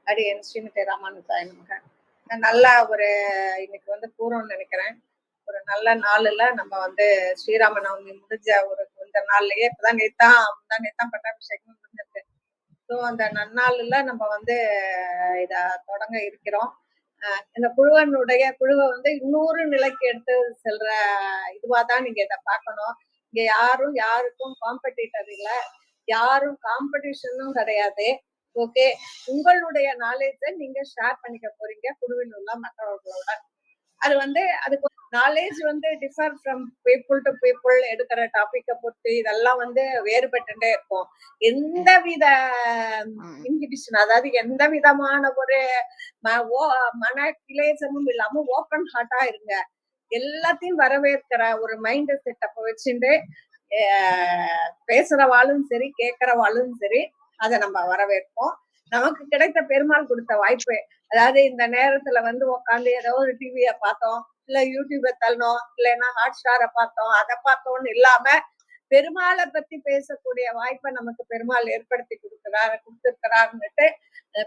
அடியேன் ஸ்ரீமதி ராமானுஜாய நமக. நல்லா ஒரு இன்னைக்கு பூரம்னு நினைக்கிறேன். ஒரு நல்ல நாள்ல நம்ம ஸ்ரீராம நவமி முடிஞ்ச ஒரு கொஞ்ச நாள்லயே இப்பதான் நேத்தான் பட்டாபிஷேகம் முடிஞ்சிருக்கு. ஸோ அந்த நன்னாள்ல நம்ம இத தொடங்க இருக்கிறோம். இந்த குழுவை இன்னொரு நிலைக்கு எடுத்து செல்ற இதுவாதான் நீங்க இதை பார்க்கணும். இங்க யாருக்கும் காம்படிட்டர் இல்ல, யாரும் காம்படிஷனும் கிடையாது. ஓகே, உங்களுடைய நாலேஜை நீங்க ஷேர் பண்ணிக்க போறீங்க குழுவில் உள்ள மற்றவர்களோட. அதுக்கு knowledge differ from people to people. எடுக்கிற டாபிக்கை பொறுத்து இதெல்லாம் வேறுபட்டுட்டே இருக்கும். எந்த வித இன்ஹிபிஷன், அதாவது எந்த விதமான ஒரு மன கிளேசமும் இல்லாம ஓப்பன் ஹார்ட்டா இருங்க. எல்லாத்தையும் வரவேற்கிற ஒரு மைண்ட் செட்டப்ப வச்சுட்டு பேசுறவாளும் சரி கேட்கிறவாளும் சரி அதை நம்ம வரவேற்போம். நமக்கு கிடைத்த பெருமாள் கொடுத்த வாய்ப்பு. அதாவது இந்த நேரத்துல உட்காந்து ஏதோ ஒரு டிவிய பார்த்தோம், இல்ல யூடியூப தள்ளணும், இல்லைன்னா ஹாட் ஸ்டாரை பார்த்தோம், அதை பார்த்தோம்னு இல்லாம பெருமாளை பத்தி பேசக்கூடிய வாய்ப்பை நமக்கு பெருமாள் ஏற்படுத்தி கொடுத்திருக்கிறாருன்னுட்டு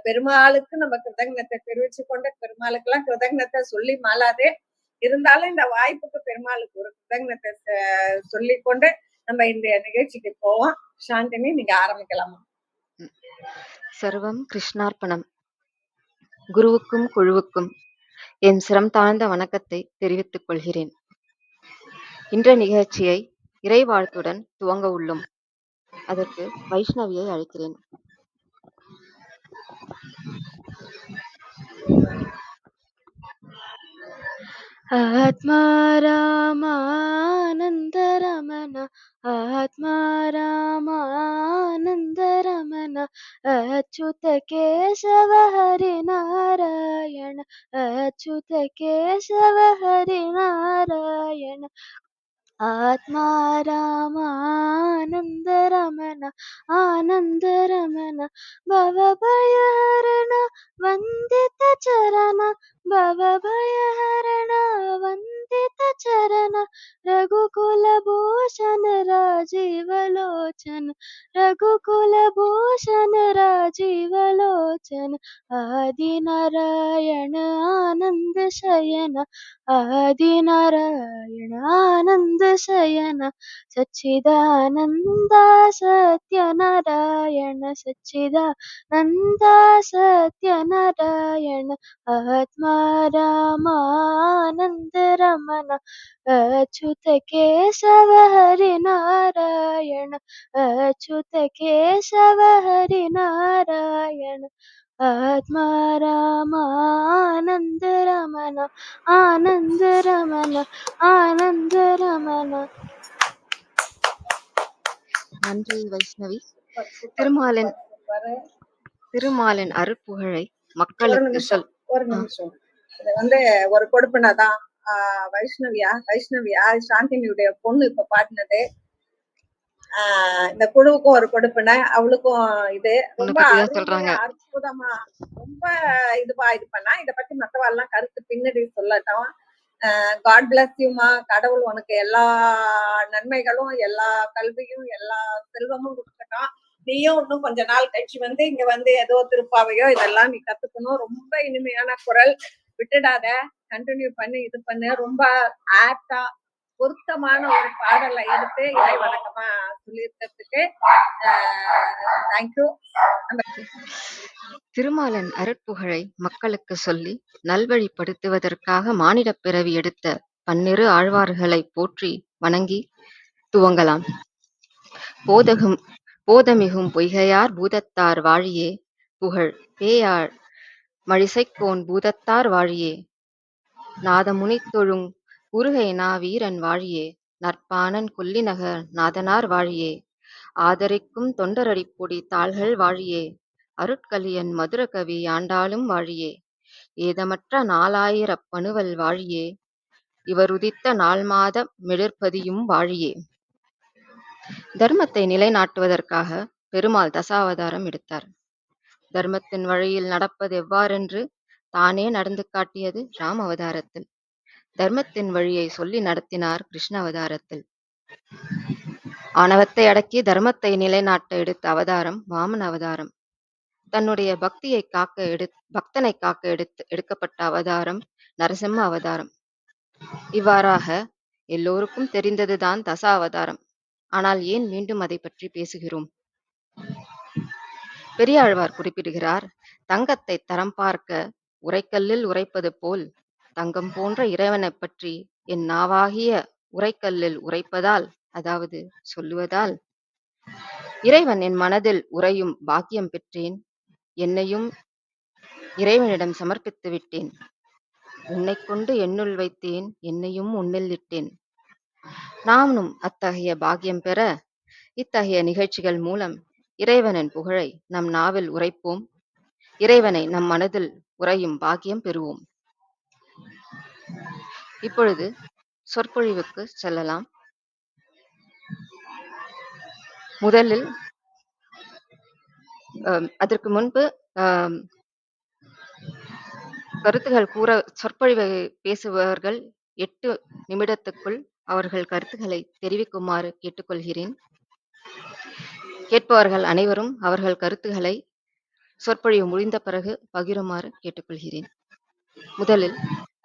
பெருமாளுக்கு நம்ம கிருதஜ்ஞத்தை தெரிவிச்சு கொண்டு, பெருமாளுக்கு எல்லாம் கிருதஜ்ஞத்தை சொல்லி மாளாதே இருந்தாலும் இந்த வாய்ப்புக்கு பெருமாளுக்கு ஒரு கிருதஜ்ஞத்தை சொல்லிக்கொண்டு நம்ம இந்த நிகழ்ச்சிக்கு போவோம். சாந்தினி, நீங்க ஆரம்பிக்கலாமா? சர்வம் கிருஷ்ணார்ப்பணம். குருவுக்கும் குழுவுக்கும் என் சிரம் தாழ்ந்த வணக்கத்தை தெரிவித்துக் கொள்கிறேன். இன்றைய நிகழ்ச்சியை இறை வாழ்த்துடன் துவங்க உள்ளோம். அதற்கு வைஷ்ணவியை அழைக்கிறேன். ஆத்மா ராமானந்த ரமண, ஆத்மா ராமானந்த ரமண, அச்சுத கேசவ ஹரி நாராயண, அச்சுத கேசவ ஹரி நாராயண. ஆத்மா ராமானந்த ரமண, ஆனந்த ரமண, பவபயஹரண ವಂದಿತ ಚರಣ, ಭವಭಯಹರಣ ವಂದಿತ ಚರಣ, ರಘುಕುಲ ಭೂಷಣ ರಾಜೀವ ಲೋಚನ, ರಘುಕುಲ ಭೂಷಣ ರಾಜೀವ ಲೋಚನ, ಆದಿನಾರಾಯಣ ಆನಂದ ಶಯನ, ಆದಿನಾರಾಯಣ ಆನಂದ ಶಯನ, ಸಚ್ಚಿದಾನಂದ ಸತ್ಯನಾರಾಯಣ, ಸಚ್ಚಿದಾನಂದ ಸತ್ಯನಾರಾಯಣ. ಆತ್ಮ ರಾಮಾನಂದ ರಮಣ, ಅಚ್ಯುತ ಕೇಶವ ಹರಿ ನಾರಾಯಣ, ಅಚ್ಯುತ ಕೇಶವ ಹರಿ ನಾರಾಯಣ. ಆತ್ಮ ರಾಮಾನಂದ ರಮಣ, ಆನಂದ ರಮಣ, ಆನಂದ ರಮಣ. நன்றி வைஷ்ணவி. திருமாலின் அருட்புகழை மக்களுக்கு ஒரு நிமிஷம். இது ஒரு கொடுப்பினதான். வைஷ்ணவியா சாந்தினியுடைய பொண்ணு இப்ப பாடினது. இந்த குழுவுக்கும் ஒரு கொடுப்பின, அவளுக்கும் இது ரொம்ப அற்புதமா ரொம்ப இதுவா இது பண்ணா. இத பத்தி மத்தவாள்லாம் கருத்து பின்னாடி சொல்லட்டும். காட் பிளஸ் யூமா. கடவுள் உனக்கு எல்லா நன்மைகளும், எல்லா கல்வியும், எல்லா செல்வமும் கொடுக்கட்டும். நீயும் இன்னும் கொஞ்ச நாள் கழிச்சு இங்க ஏதோ திருப்பாவையோ இதெல்லாம் நீ கத்துக்கணும். ரொம்ப இனிமையான குரல், விட்டுடாத, கண்டினியூ பண்ணி இது பண்ணு. ரொம்ப ஆப்டா பொருத்தமான ஒரு பாடலை எடுத்து இறை வணக்கமா சொல்லியிருக்கிறதுக்கு தேங்க்யூ. திருமாலின் அருட்புகழை மக்களுக்கு சொல்லி நல்வழிப்படுத்துவதற்காக மானிட பிறவி எடுத்த பன்னிரு ஆழ்வார்களை போற்றி வணங்கி துவங்கலாம். போதமிகும் பொய்கையார் பூதத்தார் வாழியே, புகழ் பேயாழ் மழிசைக்கோன் பூதத்தார் வாழியே, நாதமுனித்தொழுங் குருகை வீரன் வாழியே, நற்பானன் கொல்லிநகர் நாதனார் வாழியே, ஆதரிக்கும் தொண்டரடிப்பொடி தாள்கள் வாழியே, அருட்கலியன் மதுரகவி ஆண்டாளும் வாழியே, ஏதமற்ற 4000 பணுவல் வாழியே, இவருதித்த நாள்மாத மிளிர்பதியும் வாழியே. தர்மத்தை நிலைநாட்டுவதற்காக பெருமாள் தசாவதாரம் எடுத்தார். தர்மத்தின் வழியில் நடப்பது எவ்வாறென்று தானே நடந்து காட்டியது ராம அவதாரத்தில். தர்மத்தின் வழியை சொல்லி நடத்தினார் கிருஷ்ண அவதாரத்தில். ஆணவத்தை அடக்கி தர்மத்தை நிலைநாட்ட எடுத்த அவதாரம் வாமன அவதாரம். தன்னுடைய பக்தனை காக்க எடுக்கப்பட்ட அவதாரம் நரசிம்ம அவதாரம். இவ்வாறாக எல்லோருக்கும் தெரிந்ததுதான் தசாவதாரம். ஆனால் ஏன் மீண்டும் அதை பற்றி பேசுகிறோம்? பெரியாழ்வார் குறிப்பிடுகிறார், தங்கத்தை தரம் பார்க்க உரைக்கல்லில் உரைப்பது போல் தங்கம் போன்ற இறைவனைப் பற்றி என் நாவாகிய உரைக்கல்லில் உரைப்பதால், அதாவது சொல்லுவதால், இறைவன் என் மனதில் உறையும் பாக்கியம் பெற்றேன். என்னையும் இறைவனிடம் சமர்ப்பித்து விட்டேன். உன்னைக் கொண்டு என்னுள் வைத்தேன், என்னையும் உன்னில் இட்டேன். நாமும் அத்தகைய பாக்கியம் பெற இத்தகைய நிகழ்ச்சிகள் மூலம் இறைவனின் புகழை நம் நாவில் உரைப்போம். இறைவனை நம் மனதில் உறையும் பாக்கியம் பெறுவோம். இப்பொழுது சொற்பொழிவுக்கு செல்லலாம். முதலில் அதற்கு முன்பு கருத்துகள் கூற சொற்பொழிவை பேசுபவர்கள் 8 நிமிடத்துக்குள் அவர்கள் கருத்துக்களை தெரிவிக்குமாறு கேட்டுக்கொள்கிறேன். கேட்பவர்கள் அனைவரும் அவர்கள் கருத்துக்களை சொற்பொழிவு முடிந்த பிறகு பகிருமாறு கேட்டுக்கொள்கிறேன். முதலில்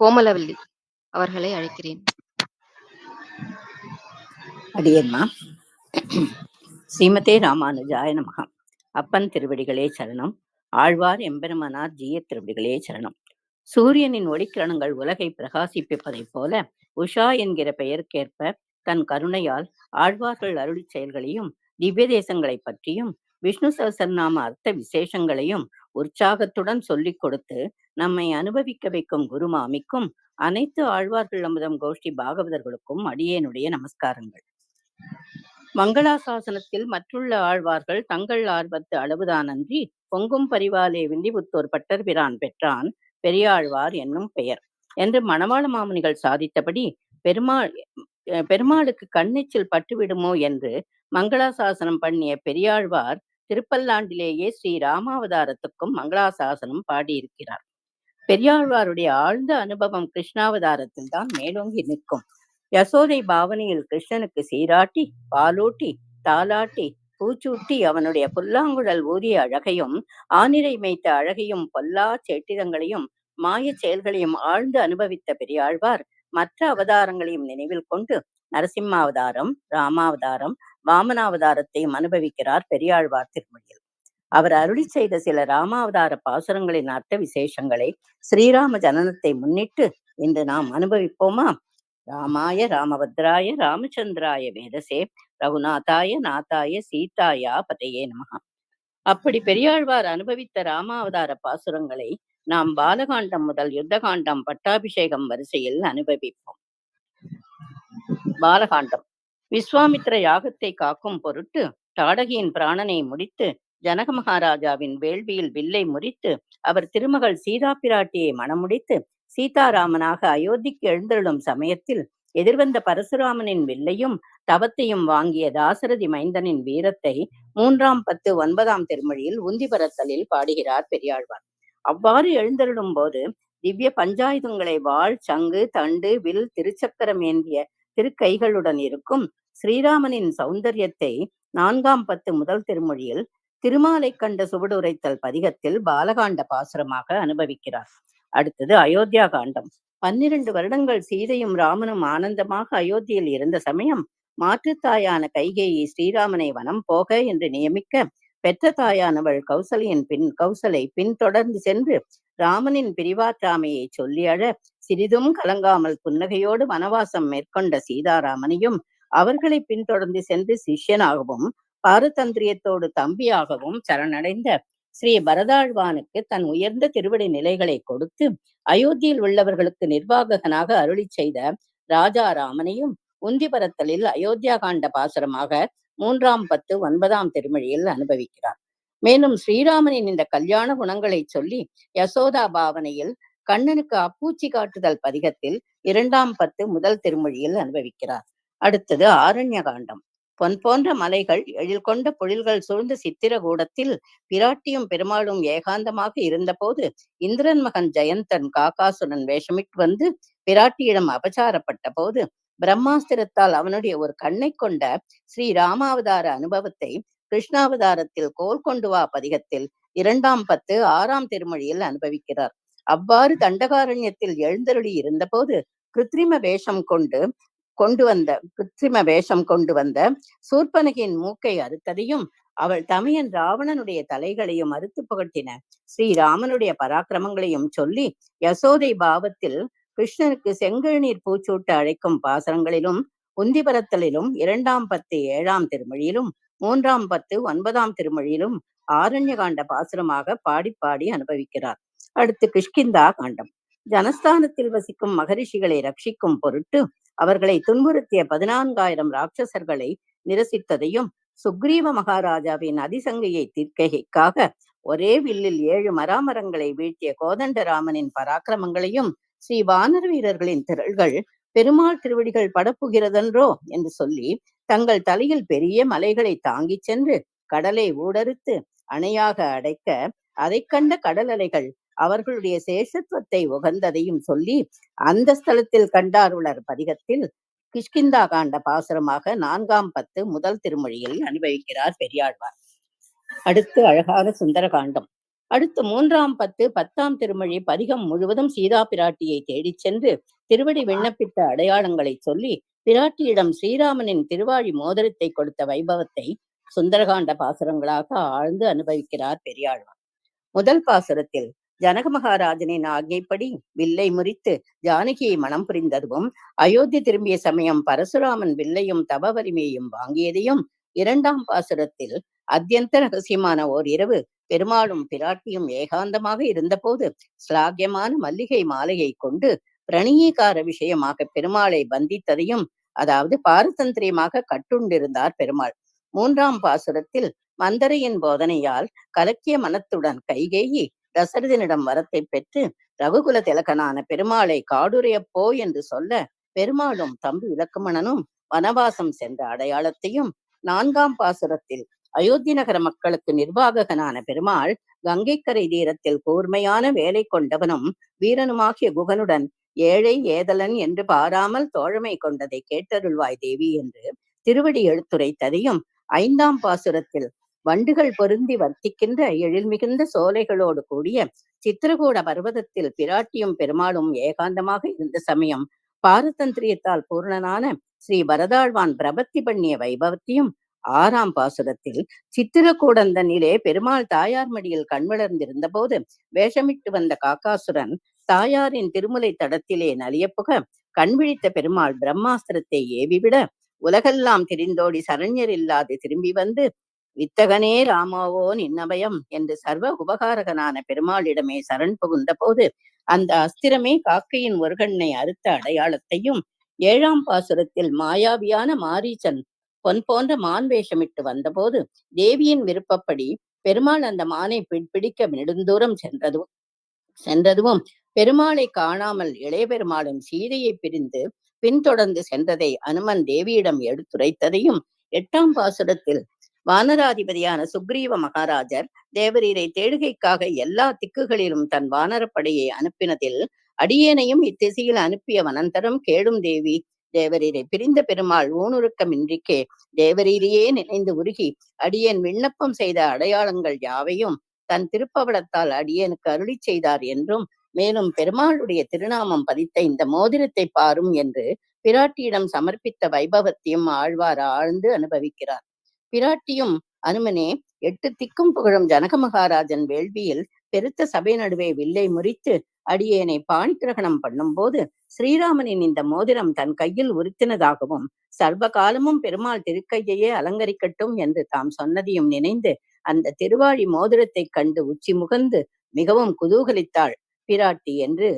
கோமலவல்லி அவர்களை அழைக்கிறேன். அடியேன்மா. ஸ்ரீமதே ராமானுஜாய நமஹ. அப்பன் திருவடிகளே சரணம். ஆழ்வார் எம்பெருமானார் ஜீய திருவடிகளே சரணம். சூரியனின் ஒளிக்கிரணங்கள் உலகை பிரகாசிப்பிப்பதைப் போல உஷா என்கிற பெயருக்கேற்ப தன் கருணையால் ஆழ்வார்கள் அருளி செயல்களையும் திவ்ய தேசங்களை பற்றியும் விஷ்ணு சஹஸ்ரநாம அர்த்த விசேஷங்களையும் உற்சாகத்துடன் சொல்லிக் கொடுத்து நம்மை அனுபவிக்க வைக்கும் குருமாமிக்கும் அனைத்து ஆழ்வார்கள் அமுதம் கோஷ்டி பாகவதர்களுக்கும் அடியேனுடைய நமஸ்காரங்கள். மங்களாசாசனத்தில் மற்றுள்ள ஆழ்வார்கள் தங்கள் ஆர்வத்து அளவுதானன்றி பொங்கும் பரிவாலே வில்லிபுத்தூர் பட்டர் பிரான் பெற்றான் பெரியாழ்வார் என்னும் பெயர் என்று மணவாள மாமுனிகள் சாதித்தபடி பெருமாளுக்கு கண்ணெச்சில் பட்டுவிடுமோ என்று மங்களாசாசனம் பண்ணிய பெரியாழ்வார் திருப்பல்லாண்டிலேயே ஸ்ரீ ராமாவதாரத்துக்கும் மங்களாசாசனம் பாடியிருக்கிறார். பெரியாழ்வாருடைய ஆழ்ந்த அனுபவம் கிருஷ்ணாவதாரத்தில் தான் மேலோங்கி நிற்கும். யசோதை பாவனையில் கிருஷ்ணனுக்கு சீராட்டி பாலூட்டி தாலாட்டி பூச்சூட்டி அவனுடைய புல்லாங்குழல் ஊதிய அழகையும் ஆனிரை மேய்த்த அழகையும் பொல்லா சேட்டிதங்களையும் மாய செயல்களையும் ஆழ்ந்து அனுபவித்த பெரியாழ்வார் மற்ற அவதாரங்களையும் நினைவில் கொண்டு நரசிம்மாவதாரம், ராமாவதாரம், வாமனாவதாரத்தையும் அனுபவிக்கிறார் பெரியாழ்வார் திருமொழியில். அவர் அருளி செய்த சில ராமாவதார பாசுரங்களின் அர்த்த விசேஷங்களை ஸ்ரீராம ஜனனத்தை முன்னிட்டு இன்று நாம் அனுபவிப்போமா? ராமாய ராமபத்ராய ராமச்சந்திராய வேதசே ரகுநாதாய நாதாய சீதாயா பதையே நமஹ. அப்படி பெரியாழ்வார் அனுபவித்த ராமாவதார பாசுரங்களை நாம் பாலகாண்டம் முதல் யுத்தகாண்டம் பட்டாபிஷேகம் வரிசையில் அனுபவிப்போம். பாலகாண்டம். விஸ்வாமித்ர யாகத்தை காக்கும் பொருட்டு தாடகியின் பிராணனை முடித்து ஜனக மகாராஜாவின் வேள்வியில் வில்லை முறித்து அவர் திருமகள் சீதா பிராட்டியை மணமுடித்து சீதாராமனாக அயோத்திக்கு எழுந்தருளும் சமயத்தில் எதிர்வந்த பரசுராமனின் வில்லையும் தவத்தையும் வாங்கிய தாசரதி மைந்தனின் வீரத்தை 3ஆம் 10 9ஆம் திருமொழியில் உந்திபரத்தலில் பாடுகிறார் பெரியாழ்வார். அவ்வாறு எழுந்தருளும் போது திவ்ய பஞ்சாயுதங்களை வாழ், சங்கு, தண்டு, வில், திருச்சக்கரம் ஏந்திய திருக்கைகளுடன் இருக்கும் ஸ்ரீராமனின் சௌந்தரியத்தை 4ஆம் 10 முதல் திருமொழியில் திருமாலை கண்ட சுவடுரைத்தல் பதிகத்தில் பாலகாண்ட பாசுரமாக அனுபவிக்கிறார். அடுத்தது அயோத்தியா காண்டம். 12 வருடங்கள் சீதையும் ராமனும் ஆனந்தமாக அயோத்தியில் இருந்த சமயம் மாற்றுத்தாயான கைகேயி ஸ்ரீராமனை வனம் போக என்று நியமிக்க பெற்ற தாயானவள் கௌசலை பின்தொடர்ந்து சென்று ராமனின் பிரிவாற்றாமையை சொல்லி அழ சிறிதும் கலங்காமல் புன்னகையோடு வனவாசம் மேற்கொண்ட சீதாராமனையும் அவர்களை பின்தொடர்ந்து சென்று சிஷ்யனாகவும் பாரதந்திரியத்தோடு தம்பியாகவும் சரணடைந்த ஸ்ரீ பரதாழ்வானுக்கு தன் உயர்ந்த திருவடி நிலைகளை கொடுத்து அயோத்தியில் உள்ளவர்களுக்கு நிர்வாககனாக அருளி செய்த ராஜாராமனையும் உந்திபரத்தலில் அயோத்தியா காண்ட பாசுரமாக 3ஆம் 10 9ஆம் திருமொழியில் அனுபவிக்கிறார். மேலும் ஸ்ரீராமனின் இந்த கல்யாண குணங்களை சொல்லி யசோதா பாவனையில் கண்ணனுக்கு அப்பூச்சி காட்டுதல் பதிகத்தில் 2ஆம் 10 முதல் திருமொழியில் அனுபவிக்கிறார். அடுத்தது ஆரண்ய காண்டம். பொன் போன்ற மலைகள் எழில் கொண்ட பொழில்கள் சூழ்ந்த சித்திரகூடத்தில் பிராட்டியும் பெருமாளும் ஏகாந்தமாக இருந்தபோது இந்திரன் மகன் ஜெயந்தன் காகாசுரன் வேஷமிட்டு வந்து பிராட்டியிடம் அபச்சாரப்பட்ட போது பிரம்மாஸ்திரத்தால் அவனுடைய ஒரு கண்ணை கொண்ட ஸ்ரீ ராமாவதார அனுபவத்தை கிருஷ்ணாவதாரத்தில் கோல் கொண்டு வா பதிகத்தில் இரண்டாம் பத்து 6ஆம் திருமொழியில் அனுபவிக்கிறார். அவ்வாறு தண்டகாரண்யத்தில் எழுந்தருளி இருந்தபோது கிருத்திரிம வேஷம் கொண்டு வந்த சூர்பனகின் மூக்கை அறுத்ததையும் அவள் தமையன் ராவணனுடைய தலைகளையும் அறுத்து புகட்டின ஸ்ரீராமனுடைய பராக்கிரமங்களையும் சொல்லி யசோதை பாவத்தில் கிருஷ்ணனுக்கு செங்கழுநீர் பூச்சூட்ட அழைக்கும் பாசனங்களிலும் உந்திபரத்தலிலும் 2ஆம் பத்து 7ஆம் திருமொழியிலும் 3ஆம் பத்து 9ஆம் திருமொழியிலும் ஆரண்யகாண்ட பாசுரமாக பாடி பாடி அனுபவிக்கிறார். அடுத்து கிஷ்கிந்தா காண்டம். ஜனஸ்தானத்தில் வசிக்கும் மகரிஷிகளை ரட்சிக்கும் பொருட்டு அவர்களை துன்புறுத்திய 14,000 ராட்சசர்களை நிரசித்ததையும் சுக்ரீவ மகாராஜாவின் அதிசங்கையை தீர்க்கைக்காக ஒரே வில்லில் 7 மராமரங்களை வீழ்த்திய கோதண்டராமனின் பராக்கிரமங்களையும் ஸ்ரீ வானர வீரர்களின் திரள்கள் பெருமாள் திருவடிகள் படப்புகிறதென்றோ என்று சொல்லி தங்கள் தலையில் பெரிய மலைகளை தாங்கிச் சென்று கடலை ஊடறுத்து அணையாக அடைக்க அதை கண்ட கடல் அலைகள் அவர்களுடைய சேஷத்துவத்தை உகந்ததையும் சொல்லி அந்த ஸ்தலத்தில் கண்டாருளர் பதிகத்தில் கிஷ்கிந்தா காண்ட பாசுரமாக 4ஆம் பத்து 1 திருமொழியில் அனுபவிக்கிறார் பெரியாழ்வார். அடுத்து அழகான சுந்தர காண்டம். அடுத்து 3ஆம் பத்து 10ஆம் திருமொழி பதிகம் முழுவதும் சீதா பிராட்டியை தேடிச் சென்று திருவடி விண்ணப்பித்த அடையாளங்களை சொல்லி பிராட்டியிடம் ஸ்ரீராமனின் திருவாழி மோதிரத்தை கொடுத்த வைபவத்தை சுந்தரகாண்ட பாசுரங்களாக ஆழ்ந்து அனுபவிக்கிறார் பெரியாழ்வார். முதல் பாசுரத்தில் ஜனக மகாராஜனின் ஆజ్ఞைப்படி வில்லை முறித்து ஜானகியை மனம் புரிந்ததும் அயோத்தி திரும்பிய சமயம் பரசுராமன் வில்லையும் தவ வலிமையையும் வாங்கியதையும் 2ஆம் பாசுரத்தில் அத்தியந்த ரகசியமான ஓர் இரவு பெருமாளும் பிராட்டியும் ஏகாந்தமாக இருந்தபோது ஸ்லாகியமான மல்லிகை மாலையை கொண்டு பிரணீகார விஷயமாக பெருமாளை பந்தித்ததையும், அதாவது பாரதந்திரியமாக கட்டுண்டிருந்தார் பெருமாள். 3ஆம் பாசுரத்தில் மந்தரையின் போதனையால் கலக்கிய மனத்துடன் கைகேயி தசரதனிடம் வரத்தை பெற்று ரகுகுல திலகனான பெருமாளை காடுரையப்போ என்று சொல்ல பெருமாளும் தம்பி இலக்குமணனும் வனவாசம் சென்ற அடையாளத்தையும், 4ஆம் பாசுரத்தில் அயோத்தி நகர மக்களுக்கு நிர்வாககனான பெருமாள் கங்கைக்கரை தீரத்தில் கூர்மையான வேலை கொண்டவனும் வீரனுமாகிய குகனுடன் ஏழை ஏதலன் என்று பாராமல் தோழமை கொண்டதை கேட்டருள்வாய் தேவி என்று திருவடி எடுத்துரைத்ததையும், 5ஆம் பாசுரத்தில் வண்டுகள் பொருந்தி வர்த்திக்கின்ற எழில் மிகுந்த சோலைகளோடு கூடிய சித்திரகூட பர்வதத்தில் பிராட்டியும் பெருமாளும் ஏகாந்தமாக இருந்த சமயம் பாரதந்திரியத்தால் பூர்ணனான ஸ்ரீ பரதாழ்வான் பிரபத்தி பண்ணிய வைபவத்தையும், 6ஆம் பாசுரத்தில் சித்திரக்கூடந்தனிலே பெருமாள் தாயார் மடியில் கண்வளர்ந்திருந்த போது வேஷமிட்டு வந்த காக்காசுரன் தாயாரின் திருமுலை தடத்திலே நலியப்புக கண்விழித்த பெருமாள் பிரம்மாஸ்திரத்தை ஏவிவிட உலகெல்லாம் திரிந்தோடி சரண்யர் இல்லாது திரும்பி வந்து வித்தகனே ராமாவோ நின்னபயம் என்று சர்வ உபகாரகனான பெருமாளிடமே சரண் புகுந்த போது அந்த அஸ்திரமே காக்கையின் ஒரு கண்ணை அறுத்த அடையாளத்தையும், 7ஆம் பாசுரத்தில் மாயாவியான மாரீச்சன் பொன் போன்ற மான் வேஷமிட்டு வந்தபோது தேவியின் விருப்பப்படி பெருமாள் அந்த மானை பிடிக்க நெடுந்தூரம் சென்றதும் பெருமாளை காணாமல் இளைய பெருமாளும் சீதையை பிரிந்து பின்தொடர்ந்து சென்றதை அனுமன் தேவியிடம் எடுத்துரைத்ததையும், 8ஆம் பாசுரத்தில் வானராதிபதியான சுக்ரீவ மகாராஜர் தேவரீரை தேடுகைக்காக எல்லா திக்குகளிலும் தன் வானரப்படையை அனுப்பினதில் அடியேனையும் இத்திசையில் அனுப்பிய வனந்தரம் கேடும் தேவி, தேவரீரை பிரிந்த பெருமாள் ஊனுருக்கமின்றிக்கே தேவரீரையே நினைந்து உருகி அடியேன் விண்ணப்பம் செய்த அடையாளங்கள் யாவையும் தன் திருப்பவளத்தால் அடியேனுக்கு அருளி செய்தார் என்றும், மேலும் பெருமாளுடைய திருநாமம் பதித்த இந்த மோதிரத்தை பாரும் என்று பிராட்டியிடம் சமர்ப்பித்த வைபவத்தையும் ஆழ்வார் ஆழ்ந்து அனுபவிக்கிறார். பிராட்டியும் அனுமனே 8 திக்கும் புகழும் ஜனக மகாராஜன் வேள்வியில் பெருத்த சபை நடுவே வில்லை முறித்து அடியேனை பாணி கிரகணம் பண்ணும் போது ஸ்ரீராமனின் இந்த மோதிரம் தன் கையில் உறுத்தினதாகவும் சர்வ காலமும் பெருமாள் திருக்கையையே அலங்கரிக்கட்டும் என்று தாம் சொன்னதையும் நினைந்து அந்த திருவாழி மோதிரத்தைக் கண்டு உச்சி முகந்து மிகவும் குதூகலித்தாள் பிராட்டி என்று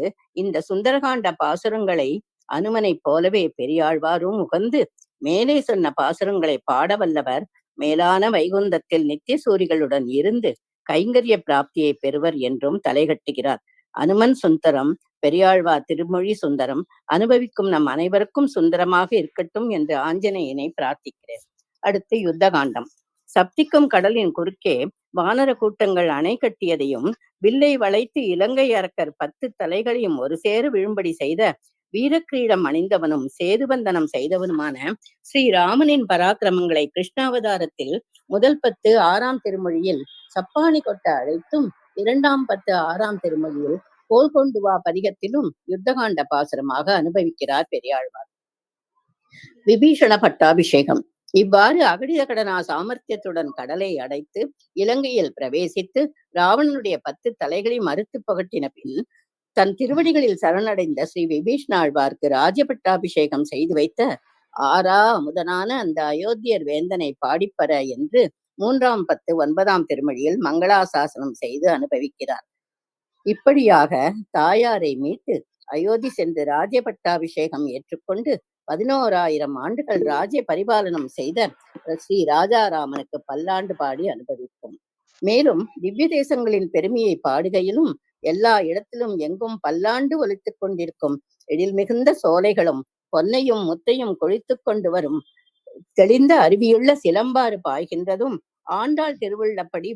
இந்த சுந்தரகாண்ட பாசுரங்களை அனுமனைப் போலவே பெரியாழ்வாரும் உகந்து மேலே சொன்ன பாசுரங்களை பாடவல்லவர் மேலான வைகுந்தத்தில் நித்திய சூரிகளுடன் இருந்து கைங்கரிய பிராப்தியை பெறுவர் என்றும் தலைகட்டுகிறார். அனுமன் சுந்தரம், பெரியாழ்வார் திருமொழி சுந்தரம் அனுபவிக்கும் நம் அனைவருக்கும் சுந்தரமாக இருக்கட்டும் என்று ஆஞ்சநேயனை பிரார்த்திக்கிறேன். அடுத்து யுத்த காண்டம். சப்திக்கும் கடலின் குறுக்கே வானர கூட்டங்கள் அணை கட்டியதையும் வில்லை வளைத்து இலங்கை அரக்கர் 10 தலைகளையும் ஒரு சேர விழும்படி செய்த வீரக்கிரீடம் அணிந்தவனும் சேதுபந்தனம் செய்தவனுமான ஸ்ரீராமனின் பராக்கிரமங்களை கிருஷ்ணாவதாரத்தில் முதல் 10 6ஆம் திருமொழியில் சப்பாணி கொட்ட அழைத்தும், 2ஆம் 10 6ஆம் திருமொழியில் கோல் கொண்டு வா பதிகத்திலும் யுத்தகாண்ட பாசுரமாக அனுபவிக்கிறார் பெரியாழ்வார். விபீஷண பட்டாபிஷேகம். இவ்வாறு அகடித கடனா சாமர்த்தியத்துடன் கடலை அடைத்து இலங்கையில் பிரவேசித்து ராவணனுடைய 10 தலைகளை மறுத்து பகட்டின பின் தன் திருவடிகளில் சரணடைந்த ஸ்ரீ விபீஷ்ணாழ்வார்க்கு ராஜ்ய பட்டாபிஷேகம் செய்து வைத்த ஆரா அமுதனான அந்த அயோத்தியர் வேந்தனை பாடிப்பற என்று 3ஆம் 10 9ஆம் திருமொழியில் மங்களாசாசனம் செய்து அனுபவிக்கிறார். இப்படியாக தாயாரை மீட்டு அயோத்தி சென்று ராஜ்ய பட்டாபிஷேகம் ஏற்றுக்கொண்டு 11,000 ஆண்டுகள் ராஜ்ய பரிபாலனம் செய்த ஸ்ரீ ராஜாராமனுக்கு பல்லாண்டு பாடி அனுபவிப்போம். மேலும் திவ்ய தேசங்களின் பெருமையை பாடுகையிலும் எல்லா இடத்திலும் எங்கும் பல்லாண்டு ஒலித்துக் கொண்டிருக்கும் எழில் மிகுந்த சோலைகளும் பொன்னையும் முத்தையும் கொழித்துக் கொண்டு வரும் தெளிந்த அருவியுள்ள சிலம்பாறு பாய்கின்றதும், ஆண்டாள் திருவுள்ளப்படி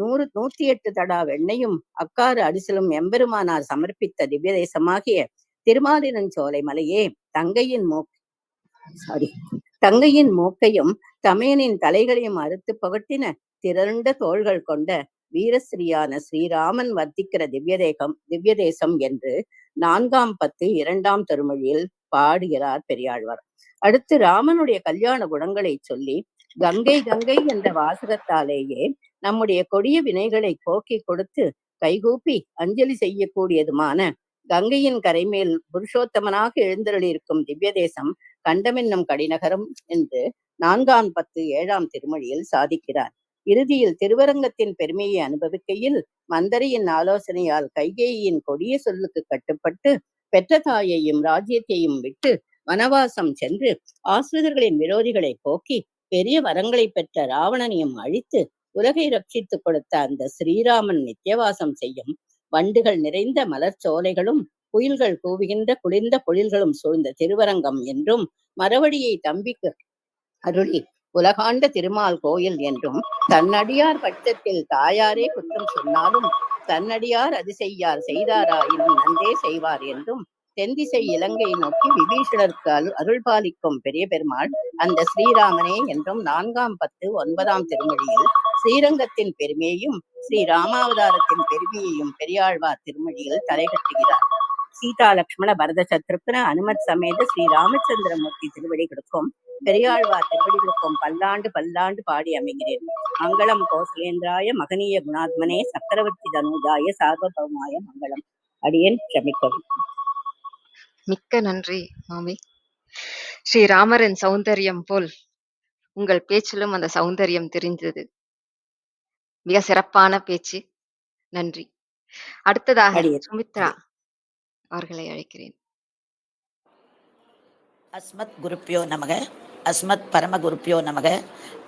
108 தடா வெண்ணையும் அக்காறு அடிசலும் எம்பெருமானார் சமர்ப்பித்த திவ்ய தேசமாகிய திருமாலிருஞ்சோலை மலையே தங்கையின் மூக்கையும் தமையனின் தலைகளையும் அறுத்து பகட்டின திரண்ட தோள்கள் கொண்ட வீரஸ்ரீயான ஸ்ரீராமன் வர்த்திக்கிற திவ்ய தேசம் என்று 4ஆம் 10 2ஆம் திருமொழியில் பாடுகிறார் பெரியாழ்வார். அடுத்து ராமனுடைய கல்யாண குணங்களை சொல்லி கங்கை கங்கை என்ற வாசகத்தாலேயே நம்முடைய கொடிய வினைகளை போக்கி கொடுத்து கைகூப்பி அஞ்சலி செய்யக்கூடியதுமான கங்கையின் கரைமேல் புருஷோத்தமனாக எழுந்தருளியிருக்கும் திவ்ய தேசம் கண்டமென்னும் கடிநகரம் என்று 4ஆம் 10 7ஆம் திருமொழியில் சாதிக்கிறார். இறுதியில் திருவரங்கத்தின் பெருமையை அனுபவிக்கையில் மந்தரையின் ஆலோசனையால் கைகேயின் கொடிய சொல்லுக்கு கட்டுப்பட்டு பெற்ற தாயையும் ராஜ்யத்தையும் விட்டு வனவாசம் சென்று ஆசிரியர்களின் விரோதிகளை போக்கி பெரிய வரங்களை பெற்ற ராவணனையும் அழித்து உலகை ரட்சித்துக் கொடுத்த அந்த ஸ்ரீராமன் நித்தியவாசம் செய்யும் வண்டுகள் நிறைந்த மலர் சோலைகளும் குயில்கள் கூவுகின்ற குளிர்ந்த பொழில்களும் சூழ்ந்த திருவரங்கம் என்றும் மறுவழியை தம்பிக்கு அருளி உலகாண்ட திருமால் கோயில் என்றும் தன்னடியார் பட்சத்தில் தாயாரே குற்றம் சொன்னாலும் தன்னடியார் அது செய்தாராயினும் நன்றே செய்வார் என்றும் தென்திசை இலங்கை நோக்கி விபீஷணருக்கு அருள் பாலிக்கும் பெரிய பெருமாள் அந்த ஸ்ரீராமனே என்றும் 4ஆம் 10 9ஆம் திருமொழியில் ஸ்ரீரங்கத்தின் பெருமையையும் ஸ்ரீ ராமாவதாரத்தின் பெருமையையும் பெரியாழ்வார் திருமொழியில் தலைகட்டுகிறார். சீதா லக்ஷ்மண பரத சத்ருக்ன அனுமத் சமேத ஸ்ரீ ராமச்சந்திரமூர்த்தி திருவடிகளுக்கும் பெரியாழ்வார் திருவடிகளுக்கும் பல்லாண்டு பல்லாண்டு பாடி அமைகிறேன். மங்களம் கோசலேந்திராய மகனீய குணாத்மனே சக்கரவர்த்தி தனூஜாய சார்வபௌமாய மங்களம். அடியேன் க்ஷமிக்கவும். மிக்க நன்றி மாமி. ஸ்ரீராமரின் சௌந்தரியம் போல் உங்கள் பேச்சிலும் அந்த சௌந்தரியம் தெரிந்தது. மிக சிறப்பான பேச்சு. நன்றி. அடுத்ததாக சுமித்ரா அவர்களை அழைக்கிறேன். அஸ்மத் குருப்பியோ நமக, அஸ்மத் பரமகுருப்பியோ நமக,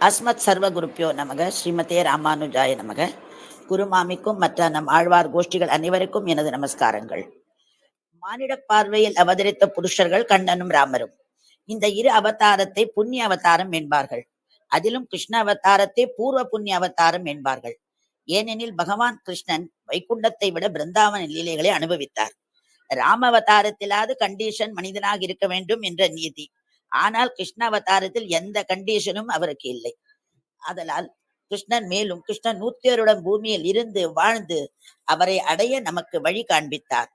அஸ்மத் சர்வ குருப்பியோ நமக, ஸ்ரீமதே ராமானுஜாய நமக. குருமாமிக்கும் மற்ற நம் ஆழ்வார் கோஷ்டிகள் அனைவருக்கும் எனது நமஸ்காரங்கள். மானிட பார்வையில் அவதரித்த புருஷர்கள் கண்ணனும் ராமரும். இந்த இரு அவதாரத்தை புண்ணிய அவதாரம் என்பார்கள். அதிலும் கிருஷ்ண அவதாரத்தை பூர்வ புண்ணிய அவதாரம் என்பார்கள். ஏனெனில் பகவான் கிருஷ்ணன் வைகுண்டத்தை விட பிருந்தாவன லீலைகளை அனுபவித்தார். ராம அவதாரத்திலாவது கண்டிஷன் மனிதனாக இருக்க வேண்டும் என்ற நீதி. ஆனால் கிருஷ்ண அவதாரத்தில் எந்த கண்டிஷனும் அவருக்கு இல்லை. அதனால் கிருஷ்ணன் மேலும் கிருஷ்ணன் 106 பூமியில் இருந்து வாழ்ந்து அவரை அடைய நமக்கு வழி காண்பித்தார்.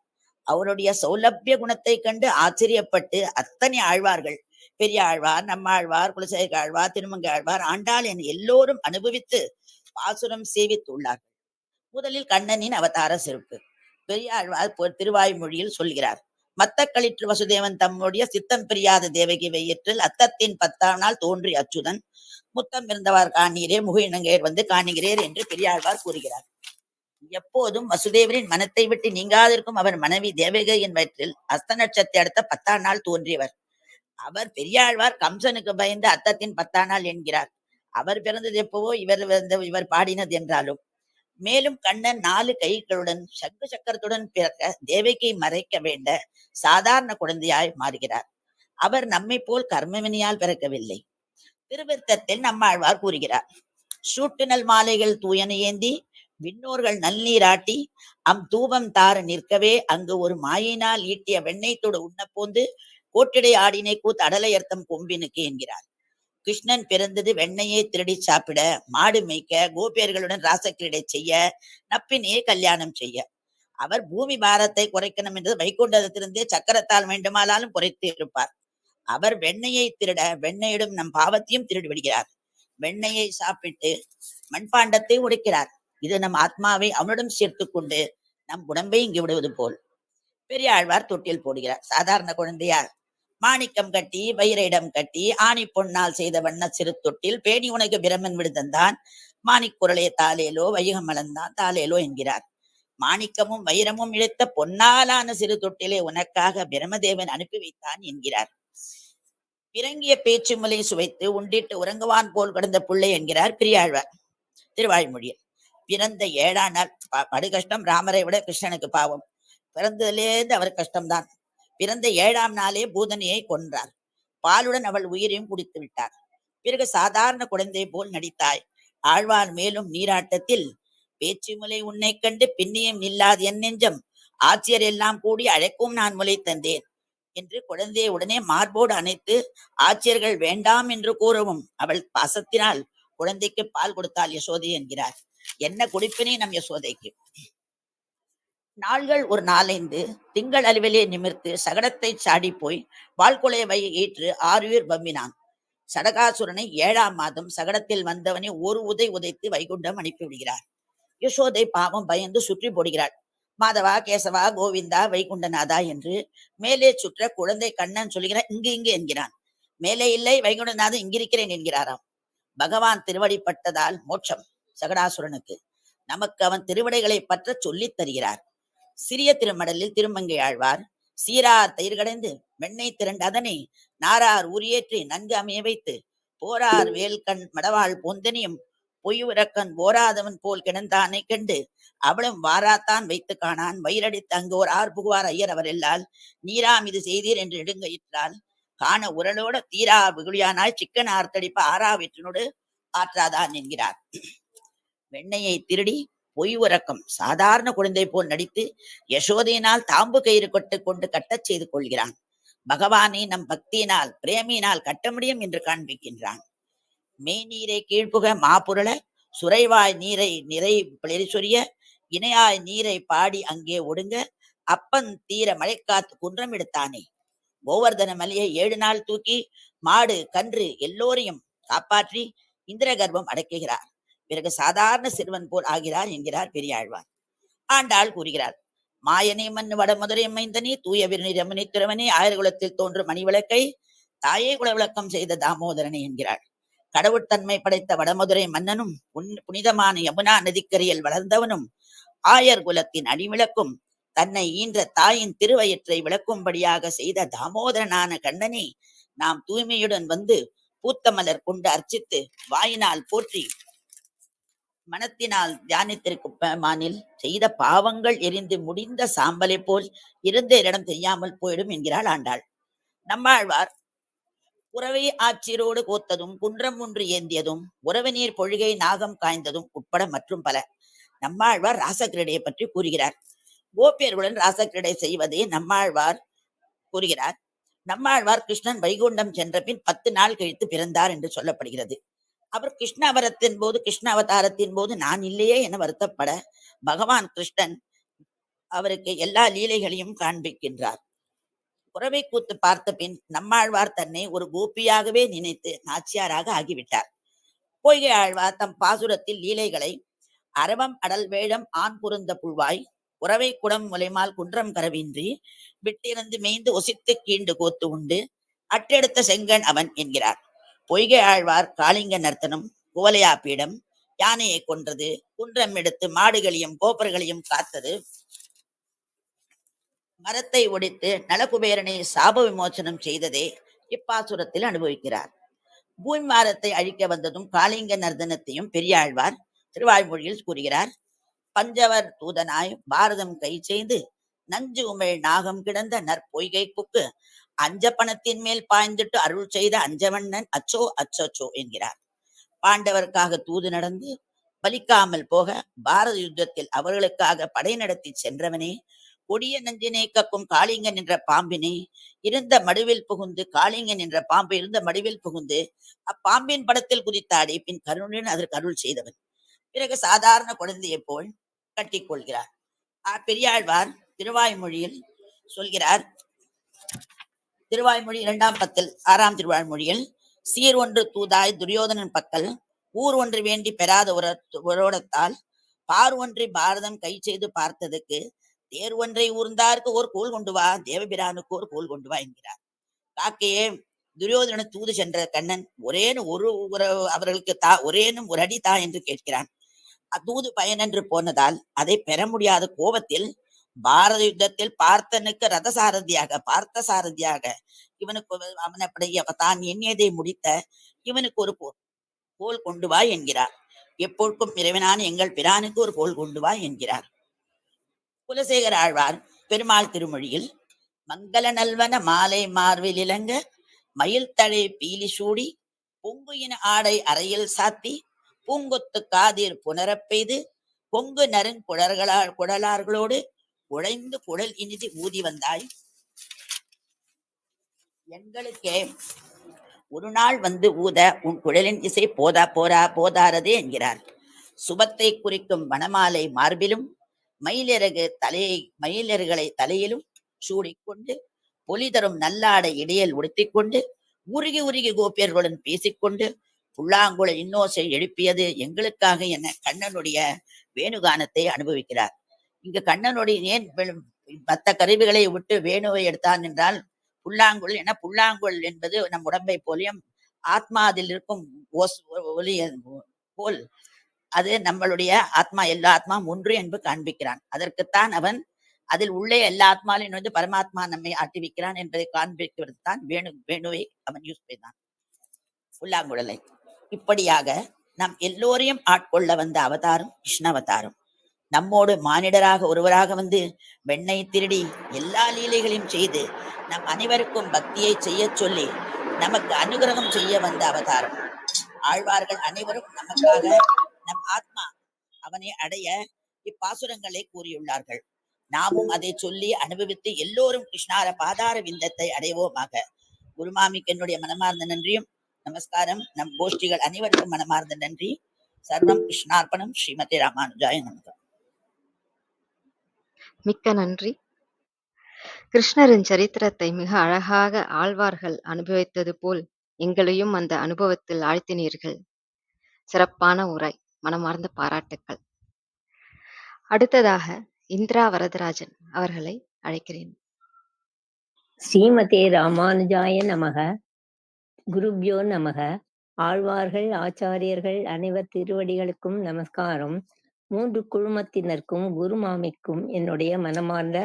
அவருடைய சௌலபிய குணத்தை கண்டு ஆச்சரியப்பட்டு அத்தனை ஆழ்வார்கள், பெரிய ஆழ்வார், நம்மாழ்வார், குலசேகர ஆழ்வார், திருமங்க ஆழ்வார், ஆண்டாள் என எல்லோரும் அனுபவித்து பாசுரம் சேவித்துள்ளார்கள். முதலில் கண்ணனின் அவதார சிறப்பு பெரியாழ்வார் திருவாய்மொழியில் சொல்கிறார். மத்த களிற்று வசுதேவன் தம்முடைய சித்தம் பிரியாத தேவகி வெயிற்றில் அத்தத்தின் 10ஆம் நாள் தோன்றி அச்சுதன் முத்தம் இருந்தவார் காணீரே முகிழங்கேர் வந்து காணுகிறேர் என்று பெரியாழ்வார் கூறுகிறார். எப்போதும் வசுதேவரின் மனத்தை விட்டு நீங்காதிருக்கும் அவர் மனைவி தேவகையின் வயிற்றில் அஸ்த நட்சத்திரத்தை அடுத்த 10ஆம் நாள் தோன்றியவர். அவர் பெரியாழ்வார் கம்சனுக்கு பயந்து அத்தத்தின் 10ஆம் நாள் என்கிறார். அவர் பிறந்தது எப்பவோ இவர் பாடினது என்றாலும். மேலும் கண்ணன் 4 கைகளுடன் சங்கு சக்கரத்துடன் பிறக்க தேவகை மறைக்க வேண்ட சாதாரண குழந்தையாய் மாறுகிறார். அவர் நம்மை போல் கர்மவினியால் பிறக்கவில்லை. திருவிருத்தத்தில் நம்மாழ்வார் கூறுகிறார். சூட்டுநல் மாலைகள் தூயன ஏந்தி விண்ணோர்கள் நல்லீராட்டி தூபம் தார நிற்கவே அங்கு ஒரு மாயினால் ஈட்டிய வெண்ணெய்த்தோடு உண்ணப்போந்து கோட்டிடை ஆடினை கூத்து அடலையர்த்தம் கொம்பினுக்கு என்கிறார். கிருஷ்ணன் பிறந்தது வெண்ணையை திருடி சாப்பிட, மாடு மேய்க்க, கோபியர்களுடன் ராசக்கிரீடை செய்ய, நப்பினையே கல்யாணம் செய்ய. அவர் பூமி பாரத்தை குறைக்கணும் என்று வைகுண்டத்திலிருந்தே சக்கரத்தால் வேண்டுமானாலும் குறைத்து இருப்பார். அவர் வெண்ணையை திருட வெண்ணையிடும் நம் பாவத்தையும் திருடி விடுகிறார். வெண்ணையை சாப்பிட்டு மண்பாண்டத்தை உடைக்கிறார். இது நம் ஆத்மாவை அவனிடம் சேர்த்து கொண்டு நம் உடம்பை இங்கு விடுவது போல். பெரிய ஆழ்வார் தொட்டில் போடுகிறார். சாதாரண குழந்தையார் மாணிக்கம் கட்டி வைரையிடம் கட்டி ஆணி பொன்னால் செய்த வண்ண சிறு தொட்டில் பேணி உனக்கு பிரமன் விடுதந்தான் மாணிக்குரலே தாலேலோ வைகம் மலர்ந்தான் தாலேலோ என்கிறார். மாணிக்கமும் வைரமும் இழைத்த பொன்னாலான சிறு தொட்டிலே உனக்காக பிரமதேவன் அனுப்பி வைத்தான் என்கிறார். பிறங்கிய பேச்சு முலை சுவைத்து உண்டிட்டு உறங்குவான் போல் கிடந்த பிள்ளை என்கிறார் பெரியாழ்வார் திருவாய்மொழியில். பிறந்த 7ஆம் நாள் படு கஷ்டம். ராமரை விட கிருஷ்ணனுக்கு பாவம். பிறந்ததிலேருந்து அவர் கஷ்டம்தான். பிறந்த 7ஆம் நாளே பூதனையை கொன்றார். பாலுடன் அவள் உயிரையும் குடித்து விட்டார். பிறகு சாதாரண குழந்தை போல் நடித்தாய். ஆழ்வார் மேலும் நீராட்டத்தில் பேச்சு முலை உன்னை கண்டு பின்னியும் நில்லாது என் நெஞ்சம் ஆட்சியர் எல்லாம் கூடி அழைக்கும் நான் முலை தந்தேன் என்று குழந்தையை உடனே மார்போடு அணைத்து ஆட்சியர்கள் வேண்டாம் என்று கூறவும் அவள் பாசத்தினால் குழந்தைக்கு பால் கொடுத்தாள் யசோதை என்கிறார். என்ன குடிப்பினை நம் யசோதைக்கு. நாள்கள் ஒரு 4-5 திங்கள் அளவிலே நிமிர்த்து சகடத்தை சாடி போய் வாழ்குலையை ஏற்று 6 உயிர் பம்பினான். சடகாசுரனை 7ஆம் மாதம் சகடத்தில் வந்தவனை ஒரு உதை உதைத்து வைகுண்டம் அனுப்பி விடுகிறார். யசோதை பாவம் பயந்து சுற்றி போடுகிறாள். மாதவா, கேசவா, கோவிந்தா, வைகுண்டநாதா என்று மேலே சுற்ற குழந்தை கண்ணன் சொல்கிறான், இங்கு இங்கு என்கிறான். மேலே இல்லை, வைகுண்டநாதன் இங்கிருக்கிறேன் என்கிறாராம். பகவான் திருவடிப்பட்டதால் மோட்சம் சகடாசுரனுக்கு. நமக்கு அவன் திருவடைகளை பற்ற சொல்லித் தருகிறார். சிறிய திருமடலில் திருமங்கை ஆழ்வார் சீரார் தயிர் கடைந்து வெண்ணெய் திரண்டு அதனை நாரார் உரியேற்றி நன்கு அமைய வைத்து போரார் வேல்கண் மடவாள் பொந்தனியும் பொய்யுரக்கன் போராதவன் போல் கிடந்தானை கண்டு அவளும் வாராத்தான் வைத்து காணான் வயிறடித்து அங்கோர் ஆர் புகுவார் ஐயர் அவர் எல்லால் நீராம் இது செய்தீர் என்று நெடுங்கயிற்றால் காண உரலோட தீரா விகுளியானாய் சிக்கன் ஆர்த்தடிப்ப ஆறாவற்றினோடு ஆற்றாதான் என்கிறார். வெண்ணையை திருடி பொய் உறக்கம் சாதாரண குழந்தை போல் நடித்து யசோதையினால் தாம்பு கயிறு கொண்டு கட்டச் செய்து கொள்கிறான். பகவானை நம் பக்தியினால் பிரேமியினால் கட்ட முடியும் என்று காண்பிக்கின்றான். மெய்நீரை கீழ்ப்புக மாப்புரள சுரைவாய் நீரை நிறை பிளறி சொரிய இணையாய் நீரை பாடி அங்கே ஒடுங்க அப்பன் தீர மழைக்காத்து குன்றம் எடுத்தானே. கோவர்தன மலையை 7 நாள் தூக்கி மாடு கன்று எல்லோரையும் காப்பாற்றி இந்திர கர்ப்பம் அடக்குகிறார். பிறகு சாதாரண சிறுவன் போல் ஆகிறார் என்கிறார் பெரியாழ்வார். ஆண்டாள் கூறுகிறார், மாயனை மண்ணு வடமதுரை மைந்தனி தூய விருநீர் ரமணி திறவனே ஆயர்குலத்தில் தோன்றும் மணிவிளக்கை தாயே குலவிளக்கம் செய்த தாமோதரனை என்கிறாள். கடவுட்தன்மை படைத்த வடமதுரை மன்னனும் புனிதமான யமுனா நதிக்கரையில் வளர்ந்தவனும் ஆயர் குலத்தின் அடிவிளக்கும் தன்னை ஈன்ற தாயின் திருவயிற்றை விளக்கும்படியாக செய்த தாமோதரனான கண்ணனை நாம் தூய்மையுடன் வந்து பூத்த மலர் கொண்டு அர்ச்சித்து வாயினால் போற்றி மனத்தினால் தியானித்திருக்குமானில் செய்த பாவங்கள் எரிந்து முடிந்த சாம்பலை போல் இருந்த இடம் தெரியாமல் போயிடும் என்கிறாள் ஆண்டாள். நம்மாழ்வார் உறவை ஆட்சியரோடு கோத்ததும் குன்றம் ஒன்று ஏந்தியதும் உறவு நீர் பொழுகை நாகம் காய்ந்ததும் உட்பட மற்றும் பல. நம்மாழ்வார் ராசக்கிரீடையை பற்றி கூறுகிறார். கோபியர்களுடன் ராசக்கிரீடை செய்வதை நம்மாழ்வார் கூறுகிறார். நம்மாழ்வார் கிருஷ்ணன் வைகுண்டம் சென்ற பின் 10 நாள் கழித்து பிறந்தார் என்று சொல்லப்படுகிறது. அவர் கிருஷ்ண அவதாரத்தின் போது நான் இல்லையே என வருத்தப்பட பகவான் கிருஷ்ணன் அவருக்கு எல்லா லீலைகளையும் காண்பிக்கின்றார். உறவை கூத்து பார்த்த பின் நம்மாழ்வார் தன்னை ஒரு கோபியாகவே நினைத்து நாச்சியாராக ஆகிவிட்டார். பொய்கை ஆழ்வார் தம் பாசுரத்தில் லீலைகளை அரவம் அடல் வேடம் ஆண் புருந்த புல்வாய் உறவை குடம் முலைமால் குன்றம் கரவின்றி விட்டிருந்து மேய்ந்து ஒசித்து கீண்டு கோத்து உண்டு அட்டெடுத்த செங்கன் அவன் என்கிறார். பொய்கை ஆழ்வார் காளிங்க நர்த்தனம், குவலையா பீடம், யானையை கொன்றது, குன்றம் எடுத்து மாடுகளையும் கோப்பர்களையும் காத்தது, மரத்தை ஒடித்து நலகுபேரனை சாப விமோசனம் செய்ததே இப்பாசுரத்தில் அனுபவிக்கிறார். பூமிமாரத்தை அழிக்க வந்ததும் காளிங்க நர்தனத்தையும் பெரியாழ்வார் திருவாய்மொழியில் கூறுகிறார். பஞ்சவர் தூதனாய் பாரதம் கை செய்து நஞ்சு உமிழ் நாகம் கிடந்த நற்பொய்கை புக்கு அஞ்ச பணத்தின் மேல் பாய்ந்துட்டு அருள் செய்த அஞ்சவண்ணன் அச்சோ அச்சோ என்கிறார். பாண்டவர்க்காக தூது நடந்து பலிக்காமல் போக பாரத யுத்தத்தில் அவர்களுக்காக படை நடத்தி சென்றவனே, கொடிய நஞ்சினை கக்கும் காளிங்கன் என்ற பாம்பினை இருந்த மடுவில் புகுந்து, காளிங்கன் என்ற பாம்பு இருந்த மடுவில் புகுந்து அப்பாம்பின் படத்தில் குதித்தாடி பின் கருணுடன் அதற்கு அருள் செய்தவன். பிறகு சாதாரண குழந்தையை போல் கட்டிக்கொள்கிறார். பெரியாழ்வார் திருவாய்மொழியில் சொல்கிறார். திருவாய்மொழி 2ஆம் பத்தில் 6ஆம் திருவாய்மொழியில், சீர் ஒன்று தூதாய் துரியோதனன் பக்கல், ஊர் ஒன்று வேண்டி பெறாத உரோடத்தால், பார் ஒன்றை பாரதம் கை செய்து பார்த்ததுக்கு, தேர் ஒன்றை ஊர்ந்தாருக்கு ஓர் கோல் கொண்டு வா, தேவபிரானுக்கு ஒரு கோல் கொண்டு வா என்கிறார். காக்கையே துரியோதன தூது சென்ற கண்ணன் ஒரேனும் அவர்களுக்கு ஒரேனும் ஒரு அடி தா என்று கேட்கிறான். அத்தூது பயனென்று போனதால் அதை பெற முடியாத கோபத்தில் பாரத யுத்தத்தில் பார்த்தனுக்கு பார்த்த சாரதியாக இவனுக்கு அவனப்படைய தான் எண்ணியதை முடித்த இவனுக்கு ஒரு கோல் கொண்டு வா என்கிறார். எப்பொழுதும் இறைவனான எங்கள் பிரானுக்கு ஒரு கோல் கொண்டு வா என்கிறார். குலசேகர ஆழ்வார் பெருமாள் திருமொழியில், மங்கள நல்வன மாலை மார்பில் இளங்க, மயில் தழை பீலி சூடி, பொங்குயின ஆடை அறையில் சாத்தி, பூங்கொத்து காதிர் புனரப் பெய்து, பொங்கு குடலார்களோடு உழைந்து குடல் இனிது ஊதி வந்தாய், எங்களுக்கே ஒரு நாள் வந்து ஊத உன் குழலின் இசை போதாரதே என்கிறார். சுபத்தை குறிக்கும் வனமாலை மார்பிலும் மயிலிறகுகளை தலையிலும் சூடிக்கொண்டு, பொலி தரும் நல்லாடை இடையில் உடுத்திக்கொண்டு, உருகி கோபியர்களுடன் பேசிக்கொண்டு புல்லாங்குழல் இன்னோசை எழுப்பியது எங்களுக்காக என கண்ணனுடைய வேணுகானத்தை அனுபவிக்கிறார். இங்கு கண்ணனுடைய ஏன் மற்ற கருவிகளை விட்டு வேணுவை எடுத்தான் என்றால், புல்லாங்குழல் என்பது நம் உடம்பை போலியும் ஆத்மா அதில் இருக்கும் ஒலி போல் அது நம்மளுடைய ஆத்மா, எல்லா ஆத்மா ஒன்று என்று காண்பிக்கிறான். அதற்குத்தான் அவன் அதில் உள்ளே எல்லா ஆத்மாவிலும் வந்து பரமாத்மா நம்மை ஆட்டி வைக்கிறான் என்பதை காண்பிக்கிறது தான் வேணுவை அவன் யூஸ் செய்தான், புல்லாங்குழலை. இப்படியாக நம் எல்லோரையும் ஆட்கொள்ள வந்த அவதாரம் கிருஷ்ணாவதாரம். நம்மோடு மானிடராக ஒருவராக வந்து வெண்ணை திருடி எல்லா லீலைகளையும் செய்து நம் அனைவருக்கும் பக்தியை செய்ய சொல்லி நமக்கு அனுகிரகம் செய்ய வந்த அவதாரம். ஆழ்வார்கள் அனைவரும் நமக்காக நம் ஆத்மா அவனை அடைய இப்பாசுரங்களை கூறியுள்ளார்கள். நாமும் அதை சொல்லி அனுபவித்து எல்லோரும் கிருஷ்ணார பாதார விந்தத்தை அடைவோமாக. குருமாமிக்கு என்னுடைய மனமார்ந்த நன்றியும் நமஸ்காரம். நம் கோஷ்டிகள் அனைவருக்கும் மனமார்ந்த நன்றி. சர்வம் கிருஷ்ணார்ப்பணம். ஸ்ரீமதி ராமானுஜாய நமக. மிக்க நன்றி. கிருஷ்ணரின் சரித்திரத்தை மிக அழகாக ஆழ்வார்கள் அனுபவித்தது போல் எங்களையும் அந்த அனுபவத்தில் ஆழ்த்தினீர்கள். சிறப்பான உரை, மனமார்ந்த பாராட்டுக்கள். அடுத்ததாக இந்திரா வரதராஜன் அவர்களை அழைக்கிறேன். ஸ்ரீமதே ராமானுஜாய நமக. குருப்யோ நமக. ஆழ்வார்கள், ஆச்சாரியர்கள் அனைவர் திருவடிகளுக்கும் நமஸ்காரம். 3 குழுமத்தினருக்கும் குருமாமிக்கும் என்னுடைய மனமார்ந்த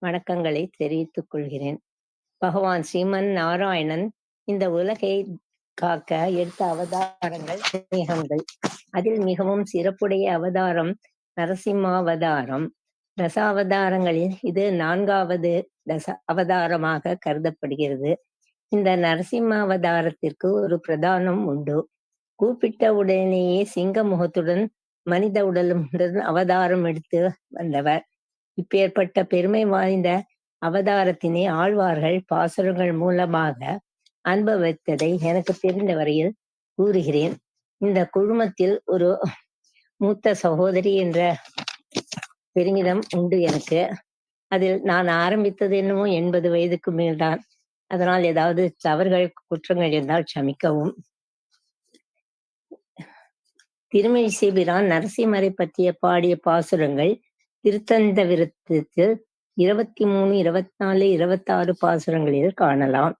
வணக்கங்களை தெரிவித்துக் கொள்கிறேன். பகவான் ஸ்ரீமன் நாராயணன் இந்த உலகை காக்க எடுத்த அவதாரங்கள் அநேகங்கள். அதில் மிகவும் சிறப்புடைய அவதாரம் நரசிம்மாவதாரம். தசாவதாரங்களில் இது 4வது அவதாரமாக கருதப்படுகிறது. இந்த நரசிம்மாவதாரத்திற்கு ஒரு பிரதானம் உண்டு. கூப்பிட்ட உடனேயே சிங்க முகத்துடன் மனித உடலுடன் அவதாரம் எடுத்து வந்தவர். இப்பேற்பட்ட பெருமை வாய்ந்த அவதாரத்தினை ஆழ்வார்கள் பாசுரங்கள் மூலமாக அனுபவித்ததை எனக்கு தெரிந்த வரையில் கூறுகிறேன். இந்த குழுமத்தில் ஒரு மூத்த சகோதரி என்ற பெருமிதம் உண்டு எனக்கு. அதில் நான் ஆரம்பித்தது என்னமோ 80 வயதுக்கு மேல்தான். அதனால் ஏதாவது தவறுகள் குற்றங்கள் இருந்தால் க்ஷமிக்கவும். திருமழிசை பிரான் நரசிம்மரை பற்றிய பாடிய பாசுரங்கள் திருத்தந்த விருத்தத்தில் 23, 24, 26 பாசுரங்களில் காணலாம்.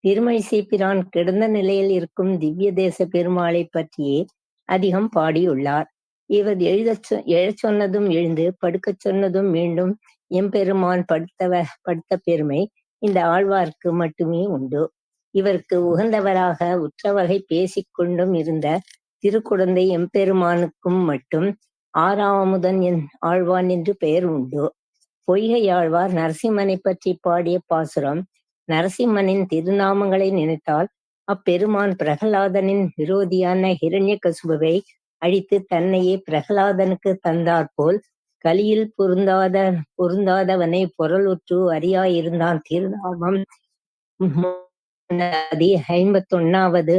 திருமழிசை பிரான் கிடந்த நிலையில் இருக்கும் திவ்ய தேச பெருமாளை பற்றியே அதிகம் பாடியுள்ளார். இவர் எழச் சொன்னதும் எழுந்து படுக்கச் சொன்னதும் மீண்டும் எம்பெருமான் படுத்த பெருமை இந்த ஆழ்வார்க்கு மட்டுமே உண்டு. இவருக்கு உகந்தவராக உற்றவகை பேசிக்கொண்டும் இருந்த திருக்குடந்தை எம்பெருமானுக்கும் மட்டும் 6ஆமுதன் ஆழ்வான் என்று பெயர் உண்டு. பொய்கை ஆழ்வார் நரசிம்மனை பற்றி பாடிய பாசுரம். நரசிம்மனின் திருநாமங்களை நினைத்தால் அப்பெருமான் பிரகலாதனின் விரோதியான ஹிரண்ய கசுபவை அழித்து தன்னையே பிரகலாதனுக்கு தந்தாற்போல் கலியில் பொருந்தாதவனை பொருளுற்று அறியாயிருந்தான். திருநாமம் 51வது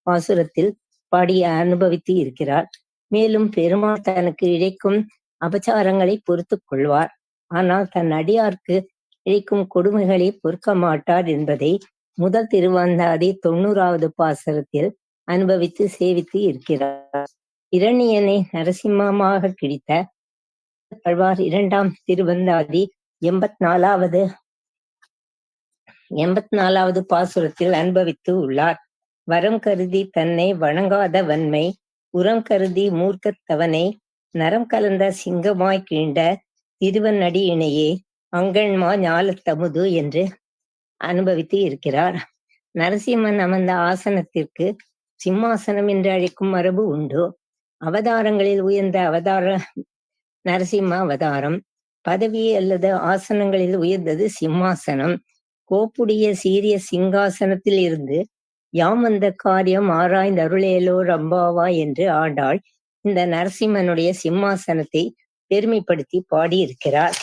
பாசுரத்தில் பாடி அனுபவித்து இருக்கிறார். மேலும் பெருமாள் தனக்கு இழைக்கும் அபச்சாரங்களை பொறுத்துக் கொள்வார். ஆனால் தன் அடியார்க்கு இழைக்கும் கொடுமைகளை பொறுக்க மாட்டார் என்பதை முதல் திருவந்தாதி 90வது பாசுரத்தில் அனுபவித்து சேவித்து இருக்கிறார். இரணியனை நரசிம்மமாக கிழித்த ஆழ்வார் 2ஆம் திருவந்தாதி 84வது பாசுரத்தில் அனுபவித்து உள்ளார். வரம் கருதி தன்னை வணங்காத வன்மை, உரம் கருதி மூர்க்கத்தவனை நரம் கலந்த சிங்கமாய் கீண்ட திருவநடி இணையே அங்கண்மா ஞாலத்தமுது என்று அனுபவித்து இருக்கிறார். நரசிம்மன் அமர்ந்த ஆசனத்திற்கு சிம்மாசனம் என்று அழைக்கும் மரபு உண்டு. அவதாரங்களில் உயர்ந்த அவதார நரசிம்ம அவதாரம். பதவி அல்லது ஆசனங்களில் உயர்ந்தது சிம்மாசனம். கோப்புடைய சீரிய சிங்காசனத்தில் இருந்து யாம் வந்த காரியம் ஆராய்ந்து அருளேலோ ரம்பாவா என்று ஆண்டாள் இந்த நரசிம்மனுடைய சிம்மாசனத்தை பெருமைப்படுத்தி பாடியிருக்கிறார்.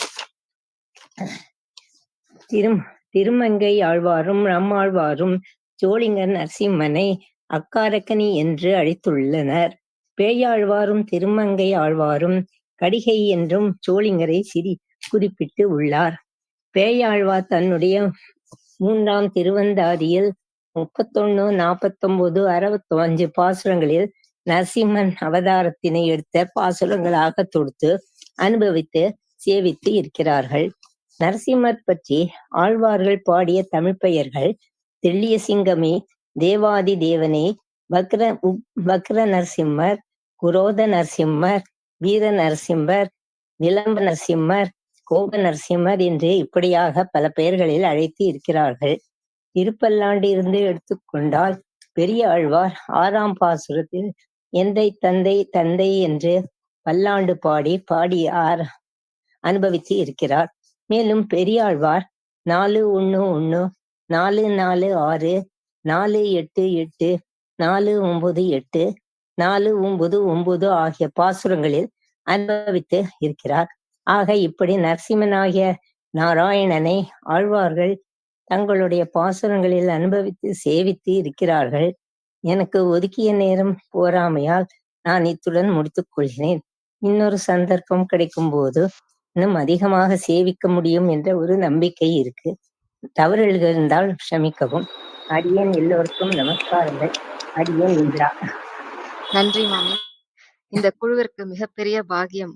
திருமங்கை ஆழ்வாரும் நம்மாழ்வாரும் சோழிங்கர் நரசிம்மனை அக்காரக்கனி என்று அழைத்துள்ளனர். பேயாழ்வாரும் திருமங்கை ஆழ்வாரும் கடிகை என்றும் சோழிங்கரை குறிப்பிட்டு உள்ளார். பேயாழ்வார் தன்னுடைய 3ஆம் திருவந்தாதியில் 31, 49, 65 பாசுரங்களில் நரசிம்மன் அவதாரத்தினை எடுத்த பாசுரங்களாக தொடுத்து அனுபவித்து சேவித்து இருக்கிறார்கள். நரசிம்மர் பற்றி ஆழ்வார்கள் பாடிய தமிழ் பெயர்கள் தெள்ளிய சிங்கமே, தேவாதி தேவனே, வக்ர நரசிம்மர், குரோத நரசிம்மர், வீர நரசிம்மர், விளம்ப நரசிம்மர், கோப நரசிம்மர் என்று இப்படியாக பல பெயர்களில் அழைத்து இருக்கிறார்கள். திருப்பல்லாண்டு இருந்து எடுத்துக்கொண்டால் பெரிய ஆழ்வார் 6ஆம் பாசுரத்தில் எந்தை தந்தை தந்தை என்று பல்லாண்டு பாடி அனுபவித்து இருக்கிறார். மேலும் பெரியாழ்வார் 411, 446, 488, 498, 499 ஆகிய பாசுரங்களில் அனுபவித்து இருக்கிறார். ஆக இப்படி நரசிம்மனாகிய நாராயணனை ஆழ்வார்கள் தங்களுடைய பாசுரங்களில் அனுபவித்து சேவித்து இருக்கிறார்கள். எனக்கு ஒதுக்கிய நேரம் போராமையால் நான் இத்துடன் முடித்துக் கொள்கிறேன். இன்னொரு சந்தர்ப்பம் கிடைக்கும் போது இன்னும் அதிகமாக சேவிக்க முடியும் என்ற ஒரு நம்பிக்கை இருக்கு. தவறுகள் இருந்தால் க்ஷமிக்கவும். அடியேன் எல்லோருக்கும் நமஸ்காரங்கள். அடியேன் இந்திரா. நன்றி மாமி. இந்த குழுவிற்கு மிகப்பெரிய பாக்கியம்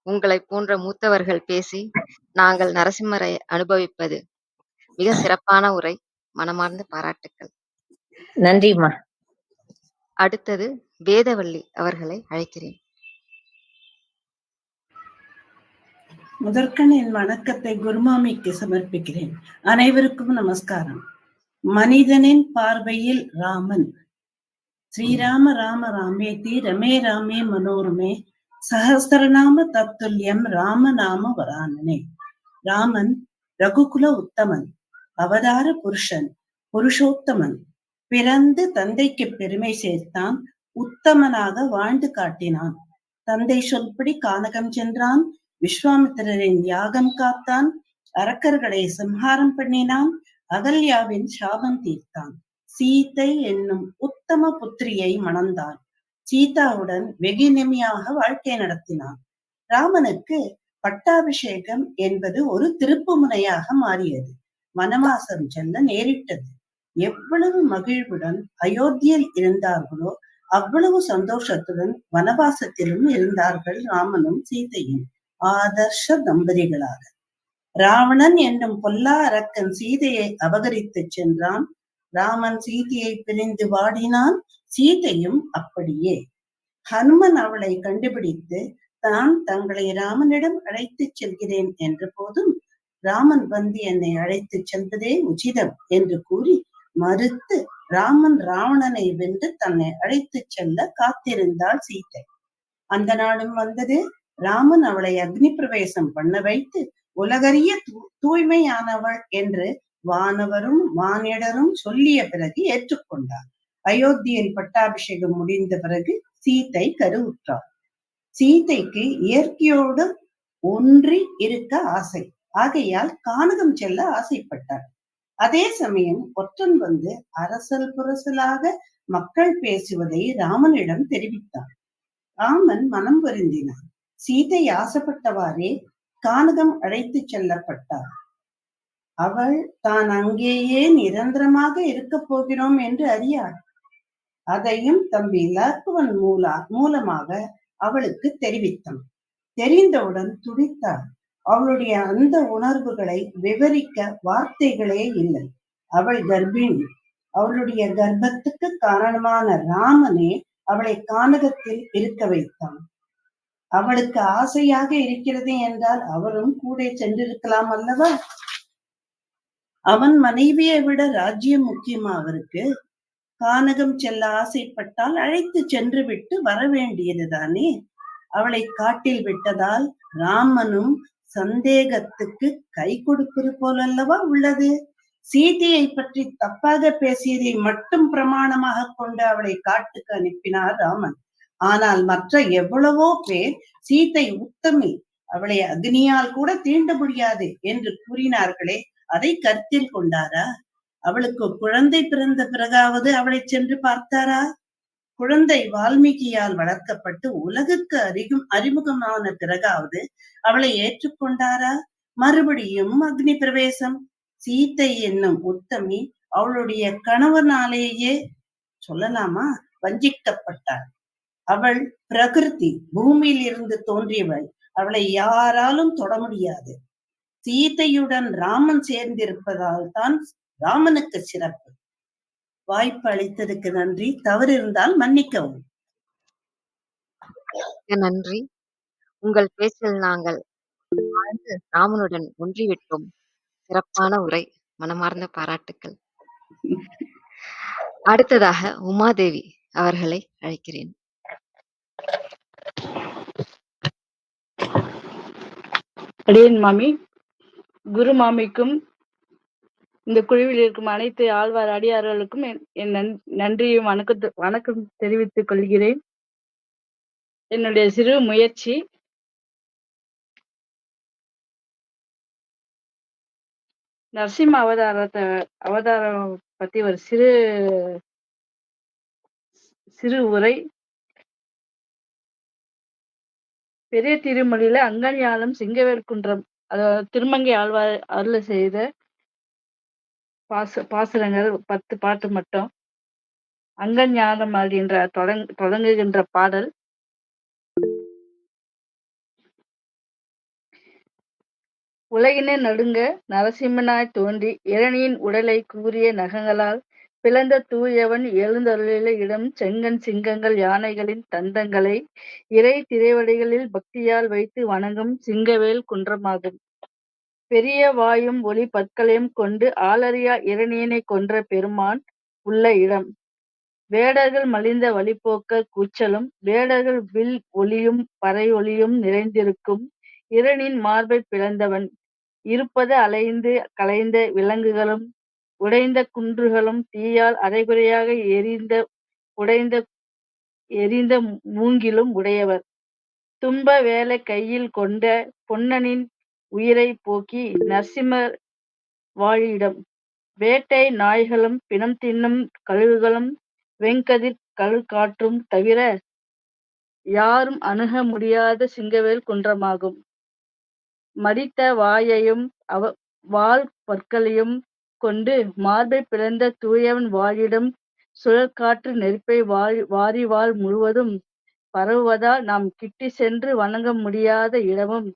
உங்களை போன்ற மூத்தவர்கள் பேசி நாங்கள் நரசிம்மரை அனுபவிப்பது. மிக சிறப்பான உரை. மனமார்ந்த பாராட்டுக்கள். நன்றிம்மா. அடுத்தது வேதவள்ளி அவர்களை அழைக்கிறேன். முதற்கண் என் வணக்கத்தை குருமாமிக்கு சமர்ப்பிக்கிறேன். அனைவருக்கும் நமஸ்காரம். மனிதனின் பார்வையில் ராமன். ஸ்ரீராம ராம ராமேதி ரமே ராமே மனோரமே சஹஸ்ரநாம தத்துல்யம் ராமநாம வரானனே. ராமன் ரகுகுல உத்தமன், அவதார புருஷன், புருஷோத்தமன். பிறந்து தந்தைக்கு பெருமை சேர்த்தான், உத்தமனாக வாழ்ந்து காட்டினான். தந்தை சொல்படி கானகம் சென்றான், விஸ்வாமித்திரரின் யாகம் காத்தான், அரக்கர்களை சம்ஹாரம் பண்ணினான், அகல்யாவின் சாபம் தீர்த்தான். சீதை என்னும் உத்தம புத்திரியை மணந்தான். சீதாவுடன் வெகு இனிமையாக வாழ்க்கை நடத்தினான். ராமனுக்கு பட்டாபிஷேகம் என்பது ஒரு திருப்பு முனையாக மாறியது. வனவாசம் செல்ல நேரிட்டது. எவ்வளவு மகிழ்வுடன் அயோத்தியில் இருந்தார்களோ அவ்வளவு சந்தோஷத்துடன் வனவாசத்திலும் இருந்தார்கள் ராமனும் சீதையும் ஆதர்ஷ தம்பதிகளாக. ராவணன் என்னும் பொல்லா அரக்கன் சீதையை அபகரித்து சென்றான். ராமன் சீதையை பிரிந்து வாடினான். சீதையும் அப்படியே. ஹனுமன் அவளை கண்டுபிடித்து தான் தங்களை ராமனிடம் அழைத்து செல்கிறேன் என்ற போதும் ராமன் வந்து என்னை அழைத்து செல்வதே உச்சிதம் என்று கூறி மறுத்து ராமன் ராவணனை வென்று தன்னை அழைத்து செல்ல காத்திருந்தாள் சீதை. அந்த நாளும் வந்தது. ராமன் அவளை அக்னி பிரவேசம் பண்ண வைத்து உலகறிய தூய்மையானவள் என்று வானவரும் மானிடரும் சொல்லிய பிறகு ஏற்றுக்கொண்டார். அயோத்தியில் பட்டாபிஷேகம் முடிந்த பிறகு சீதை கருவுற்றாள். சீதைக்கு இயற்கையோடு ஒன்றி இருக்க ஆசை. ஆகையால் கானகம் செல்ல ஆசைப்பட்டார். அதே சமயம் ஒற்றன் வந்து அரசல் புரசலாக மக்கள் பேசுவதை ராமனிடம் தெரிவித்தான். ராமன் மனம் வருந்தினான். சீதை ஆசைப்பட்டவாறே கானகம் அழைத்து செல்லப்பட்டார். அவள் தான் அங்கேயே நிரந்தரமாக இருக்கப் போகிறோம் என்று அறியாள். அதையும் தம்பி லக்குவன் மூலமாக அவளுக்கு தெரிவித்தான். தெரிந்தவுடன் துடித்தாள். அவளுடைய அந்த உணர்வுகளை விவரிக்க வார்த்தைகளே இல்லை. அவள் கர்ப்பிணி. அவளுடைய கர்ப்பத்துக்கு காரணமான ராமனே அவளை கானகத்தில் இருக்க வைத்தான். அவளுக்கு ஆசையாக இருக்கிறது என்றால் அவரும் கூட சென்றிருக்கலாம் அல்லவா? அவன் மனைவியை விட ராஜ்யம் முக்கியமா அவருக்கு? கானகம் செல்ல ஆசைப்பட்டால் அழைத்து சென்று விட்டு வர வேண்டியதுதானே. அவளை காட்டில் விட்டதால் ராமனும் சந்தேகத்துக்கு கை கொடுப்பது போலல்லவா உள்ளது. சீதையை பற்றி தப்பாக பேசியதை மட்டும் பிரமாணமாக கொண்டு அவளை காட்டுக்கு அனுப்பினார் ராமன். ஆனால் மற்ற எவ்வளவோ பேர் சீதை உத்தமி, அவளை அக்னியால் கூட தீண்ட முடியாது என்று கூறினார்களே, அதை கருத்தில் கொண்டாரா? அவளுக்கு குழந்தை பிறந்த பிறகாவது அவளை சென்று பார்த்தாரா? குழந்தை வால்மீகியால் வளர்க்கப்பட்டு உலகுக்கு அறிமுகமான பிறகாவது அவளை ஏற்றுக்கொண்டாரா? மறுபடியும் அக்னி பிரவேசம். சீதை என்னும் உத்தமி அவளுடைய கணவனாலேயே சொல்லலாமா வஞ்சிக்கப்பட்டாள். அவள் பிரகிருதி, பூமியில் இருந்து தோன்றியவள். அவளை யாராலும் தொட முடியாது. சீதையுடன் ராமன் சேர்ந்திருப்பதால் தான் ராமனுக்கு சிறப்பு. வாய்ப்பு அளித்ததுக்கு நன்றி. தவறு இருந்தால் மன்னிக்கவும். நன்றி. உங்கள் பேச்சில் நாங்கள் வாழ்ந்து ராமனுடன் ஒன்றிவிட்டோம். சிறப்பான உரை, மனமார்ந்த பாராட்டுக்கள். அடுத்ததாக உமாதேவி அவர்களை அழைக்கிறேன். அடியேன் மாமி, குரு மாமிக்கும் இந்த குழுவில் இருக்கும் அனைத்து ஆழ்வார் அடியார்களுக்கும் என் நன்றியும் வணக்கம் தெரிவித்துக் கொள்கிறேன். என்னுடைய சிறு முயற்சி நரசிம்ம அவதாரம் பத்தி ஒரு சிறு உரை. பெரிய திருமொழியில அங்கன்யாலம் சிங்கவேல் குன்றம், அதாவது திருமங்கை ஆழ்வார் அருள செய்த பாசுரங்கள் 10 பாட்டு மட்டும். அங்கஞானம் அப்படின்ற தொடங்குகின்ற பாடல். உலகினை நடுங்க நரசிம்மனாய் தோன்றி இரணியின் உடலை கூறிய நகங்களால் பிளந்த தூயவன் எழுந்தருளில இடம் செங்கன் சிங்கங்கள் யானைகளின் தந்தங்களை இறை திரைவடிகளில் பக்தியால் வைத்து வணங்கும் சிங்கவேல் குன்றமாகும். பெரிய வாயும் ஒளி பற்களையும் கொண்டு ஆளறியா இரணியனை கொன்ற பெருமான் உள்ள இடம். வேடர்கள் மலிந்த வழிபோக்க கூச்சலும் வேடர்கள் வில் ஒளியும் பறை ஒளியும் நிறைந்திருக்கும் இரணின் மார்பை பிளந்தவன் இருப்பது அலைந்து கலைந்த விலங்குகளும் உடைந்த குன்றுகளும் தீயால் அரைகுறையாக எரிந்த மூங்கிலும் உடையவர். தும்ப வேலை கையில் கொண்ட பொன்னனின் உயிரை போக்கி நரசிம்மர் வாழிடம். வேட்டை நாய்களும் பிணம் தின்னும் கழுகுகளும் வெங்கதிர் கழுகாற்றும் தவிர யாரும் அணுக முடியாத சிங்கவேல் குன்றமாகும். மடித்த வாயையும் வால் பற்களையும் கொண்டு மார்பை பிளந்த தூயவன் வாழிடம் சுழற்காற்று நெருப்பை வாரி வாழ் முழுவதும் பரவுவதால் நாம் கிட்டி சென்று வணங்க முடியாத இடமும்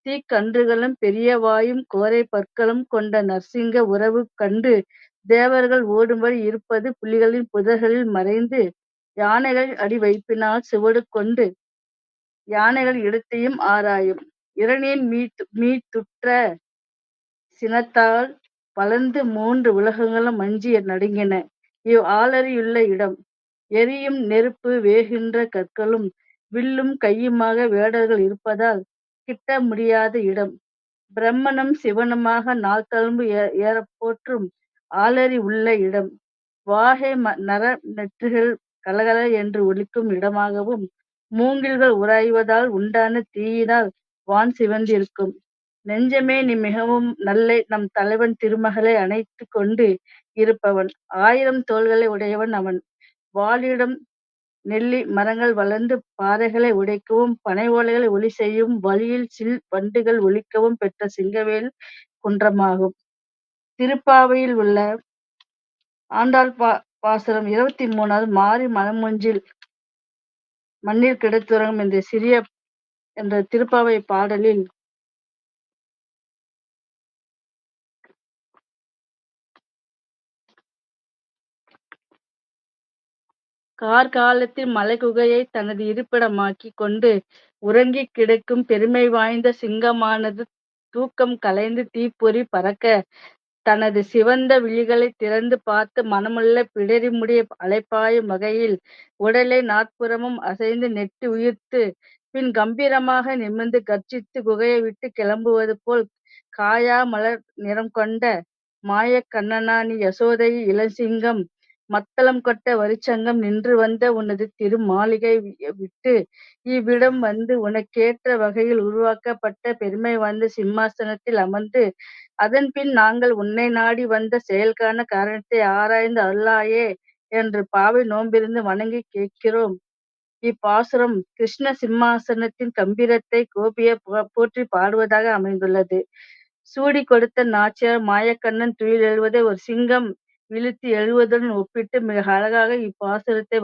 தீக்கன்றுகளும் பெரிய வாயும் கோரை பற்களும் கொண்ட நரசிங்க உறவு கண்டு தேவர்கள் ஓடும்படி இருப்பது புலிகளின் புதர்களில் மறைந்து யானைகள் அடி வைப்பினால் சுவடு கொண்டு யானைகள் இடத்தையும் ஆராயும். இரணியின் மீத்துற்ற சினத்தால் வளர்ந்து 3 உலகங்களும் மஞ்சி நடுங்கின. ஆளறியுள்ள இடம். எரியும் நெருப்பு வேகின்ற கற்களும் வில்லும் கையுமாக வேடர்கள் இருப்பதால் கிட்ட முடியாத இடம். பிரம்மனும் சிவனுமாக நாள் தழும்பு ஏறப்போற்றும் ஆளறி உள்ள இடம். வாகை நர நெற்றுகள் கலகல என்று ஒலிக்கும் இடமாகவும், மூங்கில்கள் உராய்வதால் உண்டான தீயினால் வான் சிவந்திருக்கும். நெஞ்சமே நீ மிகவும் நல்லை நம் தலைவன் திருமகளை அணைத்து கொண்டு இருப்பவன். 1000 தோள்களை உடையவன் அவன். வாளிடம் நெல்லி மரங்கள் வளர்ந்து பாறைகளை உடைக்கவும், பனை ஓலைகளை ஒலி செய்யும் வழியில் சில் வண்டுகள் ஒலிக்கவும் பெற்ற சிங்கவேல் குன்றமாகும். திருப்பாவையில் உள்ள ஆண்டாள் பாசுரம் 23வது மாரி மலமொன்றில் மண்ணில் கிடத்துறங்கும் என்ற சிறிய என்ற திருப்பாவை பாடலில் கார்காலத்தில் மலைகுகையை தனது இருப்பிடமாக்கிக் கொண்டு உறங்கிக் கிடக்கும் பெருமை வாய்ந்த சிங்கமானது தூக்கம் கலைந்து தீப்பொறி பறக்க தனது சிவந்த விழிகளைத் திறந்து பார்த்து மனமுள்ள பிடரி முடிய அலைப்பாயும் வகையில் உடலை நாற்புறமும் அசைந்து நெட்டி உயிர்த்து பின் கம்பீரமாக நிமிர்ந்து கர்ஜித்து குகையை விட்டு கிளம்புவது போல் காயா மலர் நிறம் கொண்ட மாயக் கண்ணனானி யசோதை இளசிங்கம் மத்தளம் கொட்ட வரிச்சங்கம் நின்று வந்த உனது திரு மாளிகை விட்டு இவ்விடம் வந்து உனக்கேற்ற வகையில் உருவாக்கப்பட்ட பெருமை வாய்ந்த சிம்மாசனத்தில் அமர்ந்து அதன் பின் நாங்கள் உன்னை நாடி வந்த செயல்கான காரணத்தை ஆராய்ந்து அருளாயே என்று பாவை நோன்பிருந்து வணங்கி கேட்கிறோம். இப்பாசுரம் கிருஷ்ண சிம்மாசனத்தின் கம்பீரத்தை கோபியை போற்றி பாடுவதாக அமைந்துள்ளது. சூடி கொடுத்த நாச்சியார் மாயக்கண்ணன் துயில் எழுவதை ஒரு சிங்கம் விழித்து எழுவதுடன் ஒப்பிட்டு மிக அழகாக இப்பாசுரத்தை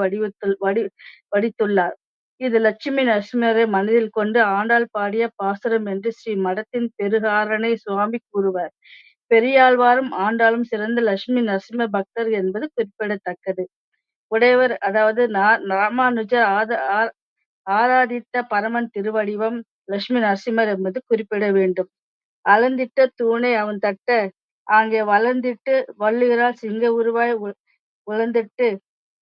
வடித்துள்ளார். இது லட்சுமி நரசிம்மரை மனதில் கொண்டு ஆண்டாள் பாடிய பாசுரம் என்று ஸ்ரீ மடத்தின் பெருகாரணை சுவாமி கூறுவார். பெரியாழ்வாரும் ஆண்டாளும் சிறந்த லட்சுமி நரசிம்ம பக்தர் என்பது குறிப்பிடத்தக்கது. உடையவர் அதாவது ராமானுஜர் ஆராதித்த பரமன் திருவடிவம் லட்சுமி நரசிம்மர் என்பது குறிப்பிட வேண்டும். அளந்திட்ட தூணை அவன் தட்ட அங்கே வளர்ந்திட்டு வள்ளுகிறாள் சிங்க உருவாய் உழந்திட்டு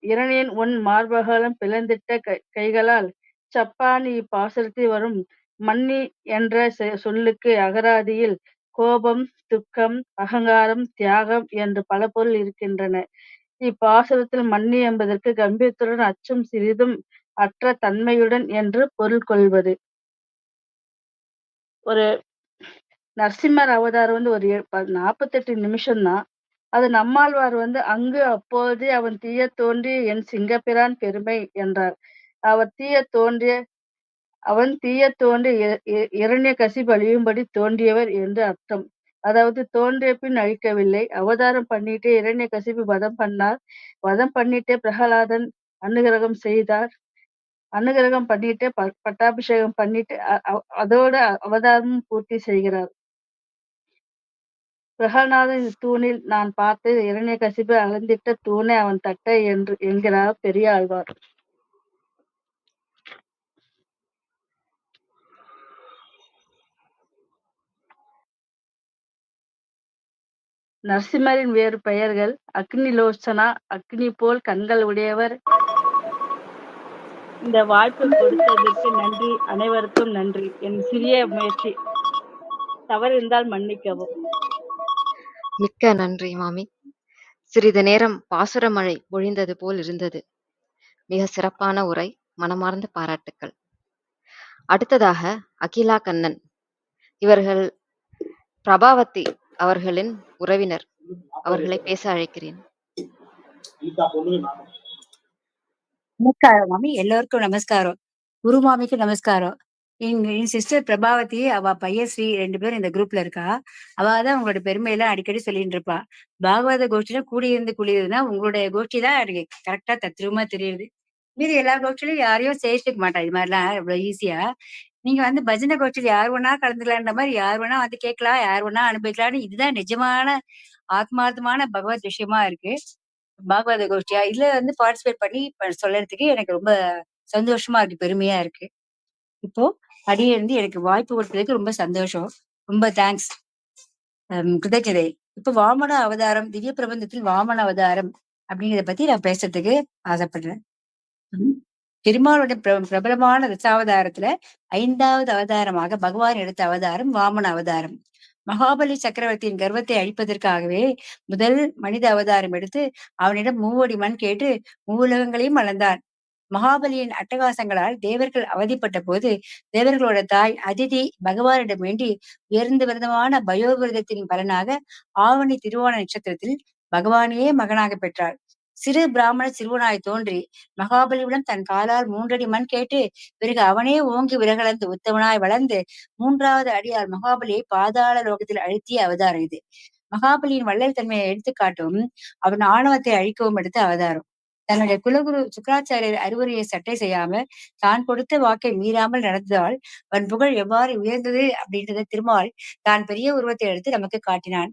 இரணியன் உன் மார்பகலம் பிளந்திட்ட கைகளால் சப்பானி இப்பாசுரத்தில் வரும் மன்னி என்ற சொல்லுக்கு அகராதியில் கோபம், துக்கம், அகங்காரம், தியாகம் என்று பல பொருள் இருக்கின்றன. இப்பாசுரத்தில் மன்னி என்பதற்கு கம்பீரத்துடன் அச்சம் சிறிதும் அற்ற தன்மையுடன் என்று பொருள் கொள்வது. ஒரு நரசிம்மர் அவதாரம் ஒரு 48 நிமிஷம்தான். அது நம்மாழ்வார் அங்கு அப்போதே அவன் தீய தோன்றிய என் சிங்கப்பிரான் பெருமை என்றார். அவன் தீய தோன்றிய இரண்யகசிபு அழியும்படி தோன்றியவர் என்று அர்த்தம். அதாவது தோன்றிய பின் அழிக்கவில்லை. அவதாரம் பண்ணிட்டே இரண்யகசிபு வதம் பண்ணார். வதம் பண்ணிட்டே பிரகலாதன் அனுகிரகம் செய்தார். அனுகிரகம் பண்ணிட்டு பட்டாபிஷேகம் பண்ணிட்டு அதோட அவதாரமும் பூர்த்தி செய்கிறார். பிரகலாதன் தூணில் நான் பார்த்த இரண்யகசிபு அளந்திட்ட தூணை அவன் தட்ட என்று என்கிறார் பெரியாழ்வார். நரசிம்மரின் வேறு பெயர்கள் அக்னிலோச்சனா, அக்னி போல் கண்கள் உடையவர். இந்த வாய்ப்பு கொடுத்ததற்கு நன்றி. அனைவருக்கும் நன்றி. என் சிறிய முயற்சி தவறு இருந்தால் மன்னிக்கவும். மிக்க நன்றி மாமி. சிறிது நேரம் பாசுர மழை பொழிந்தது போல் இருந்தது. மிக சிறப்பான உரை, மனமார்ந்த பாராட்டுக்கள். அடுத்ததாக அகிலா கண்ணன், இவர்கள் பிரபாவதி அவர்களின் உறவினர், அவர்களை பேச அழைக்கிறேன். நமஸ்காரம் மாமி, எல்லோருக்கும் நமஸ்காரம். குரு மாமிக்கு நமஸ்காரம். என் சிஸ்டர் பிரபாவதி, அவ பையன் ஸ்ரீ 2 பேரும் இந்த குரூப்ல இருக்கா. அவதான் உங்களோட பெருமையெல்லாம் அடிக்கடி சொல்லிட்டு இருப்பா. பாகவத கோஷ்டியில கூடியிருந்து குளியுதுன்னா உங்களுடைய கோஷ்டி தான் எனக்கு கரெக்டா தத்ரூபமா தெரியுது. மீது எல்லா கோஷ்டிலையும் யாரையும் சேர்த்துக்க மாட்டா. இது மாதிரிலாம் இவ்வளவு ஈஸியா நீங்க பஜனை கோஷ்டியில் யார் வேணா கலந்துக்கலான்ற மாதிரி யார் வேணா கேட்கலாம், யார் வேணா அனுபவிக்கலாம்னு இதுதான் நிஜமான ஆத்மார்த்தமான பகவத் விஷயமா இருக்கு. பாகவத கோஷ்டியா இதுல பார்ட்டிசிபேட் பண்ணி சொல்றதுக்கு எனக்கு ரொம்ப சந்தோஷமா இருக்கு, பெருமையா இருக்கு. இப்போ அடியே எனக்கு வாய்ப்பு கொடுத்ததுக்கு ரொம்ப சந்தோஷம். ரொம்ப தேங்க்ஸ், கிருதஜதை. இப்போ வாமன அவதாரம், திவ்ய பிரபந்தத்தில் வாமன அவதாரம் அப்படிங்கிறத பத்தி நான் பேசுறதுக்கு ஆசைப்படுறேன். பெருமாளுடைய பிரபலமான ரசாவதாரத்துல 5வது அவதாரமாக பகவான் எடுத்த அவதாரம் வாமன அவதாரம். மகாபலி சக்கரவர்த்தியின் கர்வத்தை அழிப்பதற்காகவே முதல் மனித அவதாரம் எடுத்து அவனிடம் மூவடி மண் கேட்டு மூவுலகங்களையும் அளந்தான். மகாபலியின் அட்டகாசங்களால் தேவர்கள் அவதிப்பட்ட போது தேவர்களோட தாய் அதிதி பகவானிடம் வேண்டி உயர்ந்த விரதமான பயோவிரதத்தின் பலனாக ஆவணி திருவோண நட்சத்திரத்தில் பகவானையே மகனாக பெற்றாள். சிறு பிராமண சிறுவனாய் தோன்றி மகாபலியுடன் தன் காலால் 3 அடி மண் கேட்டு பிறகு அவனே ஓங்கி விலகலந்து உத்தமனாய் வளர்ந்து 3வது அடியால் மகாபலியை பாதாள லோகத்தில் அழுத்திய அவதாரம் இது. மகாபலியின் வள்ளல் தன்மையை எடுத்துக்காட்டவும் அவன் ஆணவத்தை அழிக்கவும் எடுத்த அவதாரம். தன்னுடைய குலகுரு சுக்கராச்சாரியர் அறிவுரையை சட்டை செய்யாம தான் கொடுத்த வாக்கை மீறாமல் நடந்ததால் அவன் புகழ் எவ்வாறு உயர்ந்தது அப்படின்றத திருமால் தான் பெரிய உருவத்தை எடுத்து நமக்கு காட்டினான்.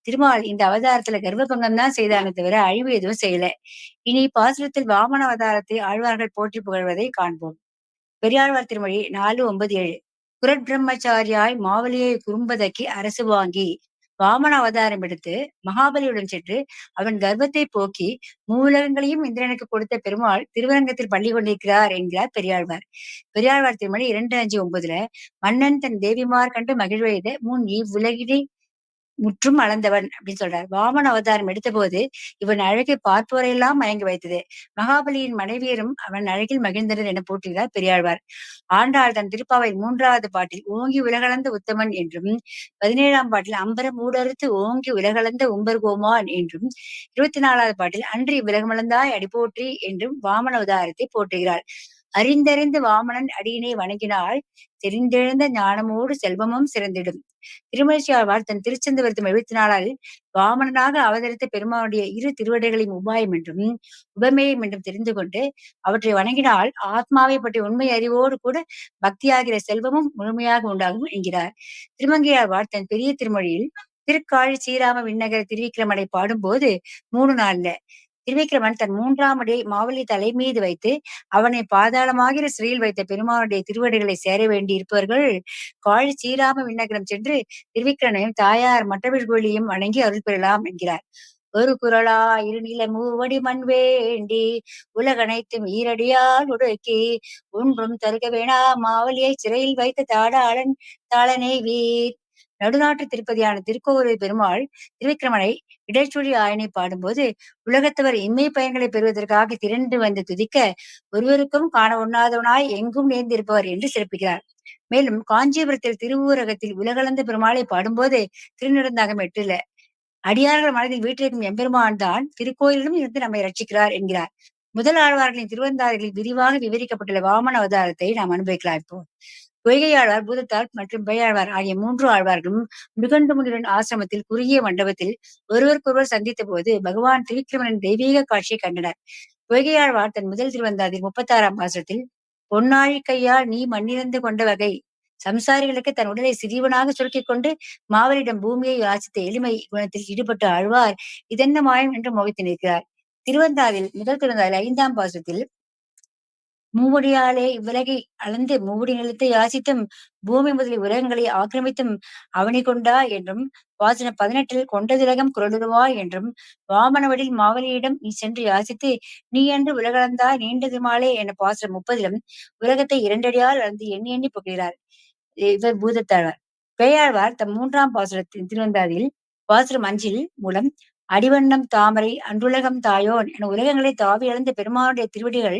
திருமால் இந்த அவதாரத்துல கர்ப்பபங்கம் தான் செய்தானே தவிர அழிவு எதுவும் செய்யல. இனி பாசுரத்தில் வாமன அவதாரத்தை ஆழ்வார்கள் போற்றி புகழ்வதை காண்போம். பெரியாழ்வார் திருமொழி 4:9-7. குரட்பிரம்மச்சாரியாய் மாவலியை குறும்பதக்கி அரசு வாங்கி வாமன அவதாரம் எடுத்து மகாபலியுடன் சென்று அவன் கர்வத்தை போக்கி மூவுலகங்களையும் இந்திரனுக்கு கொடுத்த பெருமாள் திருவரங்கத்தில் பள்ளி கொண்டிருக்கிறார் என்கிறார் பெரியாழ்வார். பெரியாழ்வார் திருமொழி 2:5-9. மன்னன் தன் தேவிமார் கண்டு மகிழ்வெய்த முன் இவ்வுலகினை முற்றும் அளந்தவன் அப்படின்னு சொல்றார். வாமன அவதாரம் எடுத்த போது இவன் அழகை பார்ப்போரையெல்லாம் மயங்கி வைத்தது. மகாபலியின் மனைவியரும் அவன் அழகில் மகிழ்ந்தனர் என போற்றுகிறார் பெரியாழ்வார். ஆண்டாள் தன் திருப்பாவை 3வது பாட்டில் ஓங்கி உலகளந்த உத்தமன் என்றும் 17ஆம் பாட்டில் அம்பரம் ஊடறுத்து ஓங்கி உலகளந்த உம்பர்கோமான் என்றும் 24வது பாட்டில் அன்றி விலகமளந்தாய் அடிபோற்றி என்றும் வாமன அவதாரத்தை போற்றுகிறாள். அறிந்தறிந்து வாமனன் அடியினை வணங்கினால் தெரிந்தெழுந்த ஞானமோடு செல்வமும் சிறந்திடும். திருமழிசையாழ்வார் தன் திருச்செந்து வருத்தம் 74 வாமனனாக அவதரித்த பெருமானுடைய இரு திருவடிகளின் உபாயம் என்றும் உபமேயம் என்றும் தெரிந்து கொண்டு அவற்றை வணங்கினால் ஆத்மாவை பற்றிய உண்மை அறிவோடு கூட பக்தியாகிற செல்வமும் முழுமையாக உண்டாகும் என்கிறார். திருமங்கையாழ்வார் தன் பெரிய திருமொழியில் திருக்காழி ஸ்ரீராம விண்ணகர திருவிக்கிரமனை பாடும்போது 3 நாள்ல திருவிக்கிரமன் தன் 3ஆம் அடியை மாவலி தலை மீது வைத்து அவனை பாதாளமாகிற சிறையில் வைத்த பெருமானுடைய திருவடிகளை சேர வேண்டி இருப்பவர்கள் காழி ஸ்ரீராம விண்ணகரம் சென்று திருவிக்கிரனையும் தாயார் மற்றவர்களையும் வணங்கி அருள் பெறலாம் என்கிறார். ஒரு குரலா இருநில மூவடி மண் வேண்டி உலகனைத்தும் ஈரடியால் உடுக்கி ஒன்றும் தருக வேணா மாவலியை சிறையில் வைத்த தாடாளன் தாளனை வீர். நடுநாட்டு திருப்பதியான திருக்கோவலூர் பெருமாள் திருவிக்கிரமனை இடைச்சொலி ஆயனை பாடும்போது உலகத்தவர் இம்மை பயன்களை பெறுவதற்காக திரண்டு வந்து துதிக்க ஒருவருக்கும் காண உண்ணாதவனாய் எங்கும் நேர்ந்திருப்பவர் என்று சிறப்பிக்கிறார். மேலும் காஞ்சிபுரத்தில் திருவூரகத்தில் உலகளந்த பெருமாளை பாடும்போது திருநெடுந்தாகம் 8ல அடியார்கள் மனதில் வீட்டிற்கும் எம்பெருமான் தான் திருக்கோயிலும் இருந்து நம்மை ரட்சிக்கிறார் என்கிறார். முதல் ஆழ்வார்களின் திருவந்தாதிகளில் விரிவாக விவரிக்கப்பட்டுள்ள வாமன அவதாரத்தை நாம் அனுபவிக்கலாம். இப்போ பொய்கையாழ்வார், பூதத்தார் மற்றும் பேயாழ்வார் ஆகிய 3 ஆழ்வார்களும் மிருகண்டு முனிவரின் ஆசிரமத்தில் குறுகிய மண்டபத்தில் ஒருவருக்கொருவர் சந்தித்த போது பகவான் திருவிக்கிரமனின் தெய்வீக காட்சியை கண்டனர். பொய்கையாழ்வார் தன் முதல் திருவந்தாதில் 36ஆம் பாசுரத்தில் பொன்னாழி கையால் நீ மண்ணிறந்து கொண்ட வகை சம்சாரிகளுக்கு தன் உடலை சிறியவனாக சுருக்கிக் கொண்டு மாவலிடம் பூமியை யாசித்த எளிமை குணத்தில் ஈடுபட்ட ஆழ்வார் இதென்ன மாயம் என்று மோகித்து நிற்கிறார். முதல் திருவந்தாதில் 5ஆம் பாசுரத்தில் மூவடியாலே இவ்வுலகை அளந்து மூவடி நிலத்தை யாசித்தும் பூமி முதலிய உலகங்களை ஆக்கிரமித்தும் அவனி கொண்டா என்றும் வாசனம் 18 கொண்டதுலகம் குரலுருவாய் என்றும் வாமனவடில் மாவலியிடம் நீ சென்று யாசித்து நீ என்று உலகளந்தாய் நீண்டதுமாலே என பாசனம் 30 உலகத்தை 2 அடியால் அளந்து எண்ணி எண்ணி புகிறார். இவர் பூதத்தாழ்வார். பேயாழ்வார் தம் 3ஆம் பாசுரத்தின் திருவந்தாதியில் பாசுரம் 5 மூலம் அடிவண்ணம் தாமரை அன்றுலகம் தாயோன் என உலகங்களை தாவி இழந்த பெருமானுடைய திருவடிகள்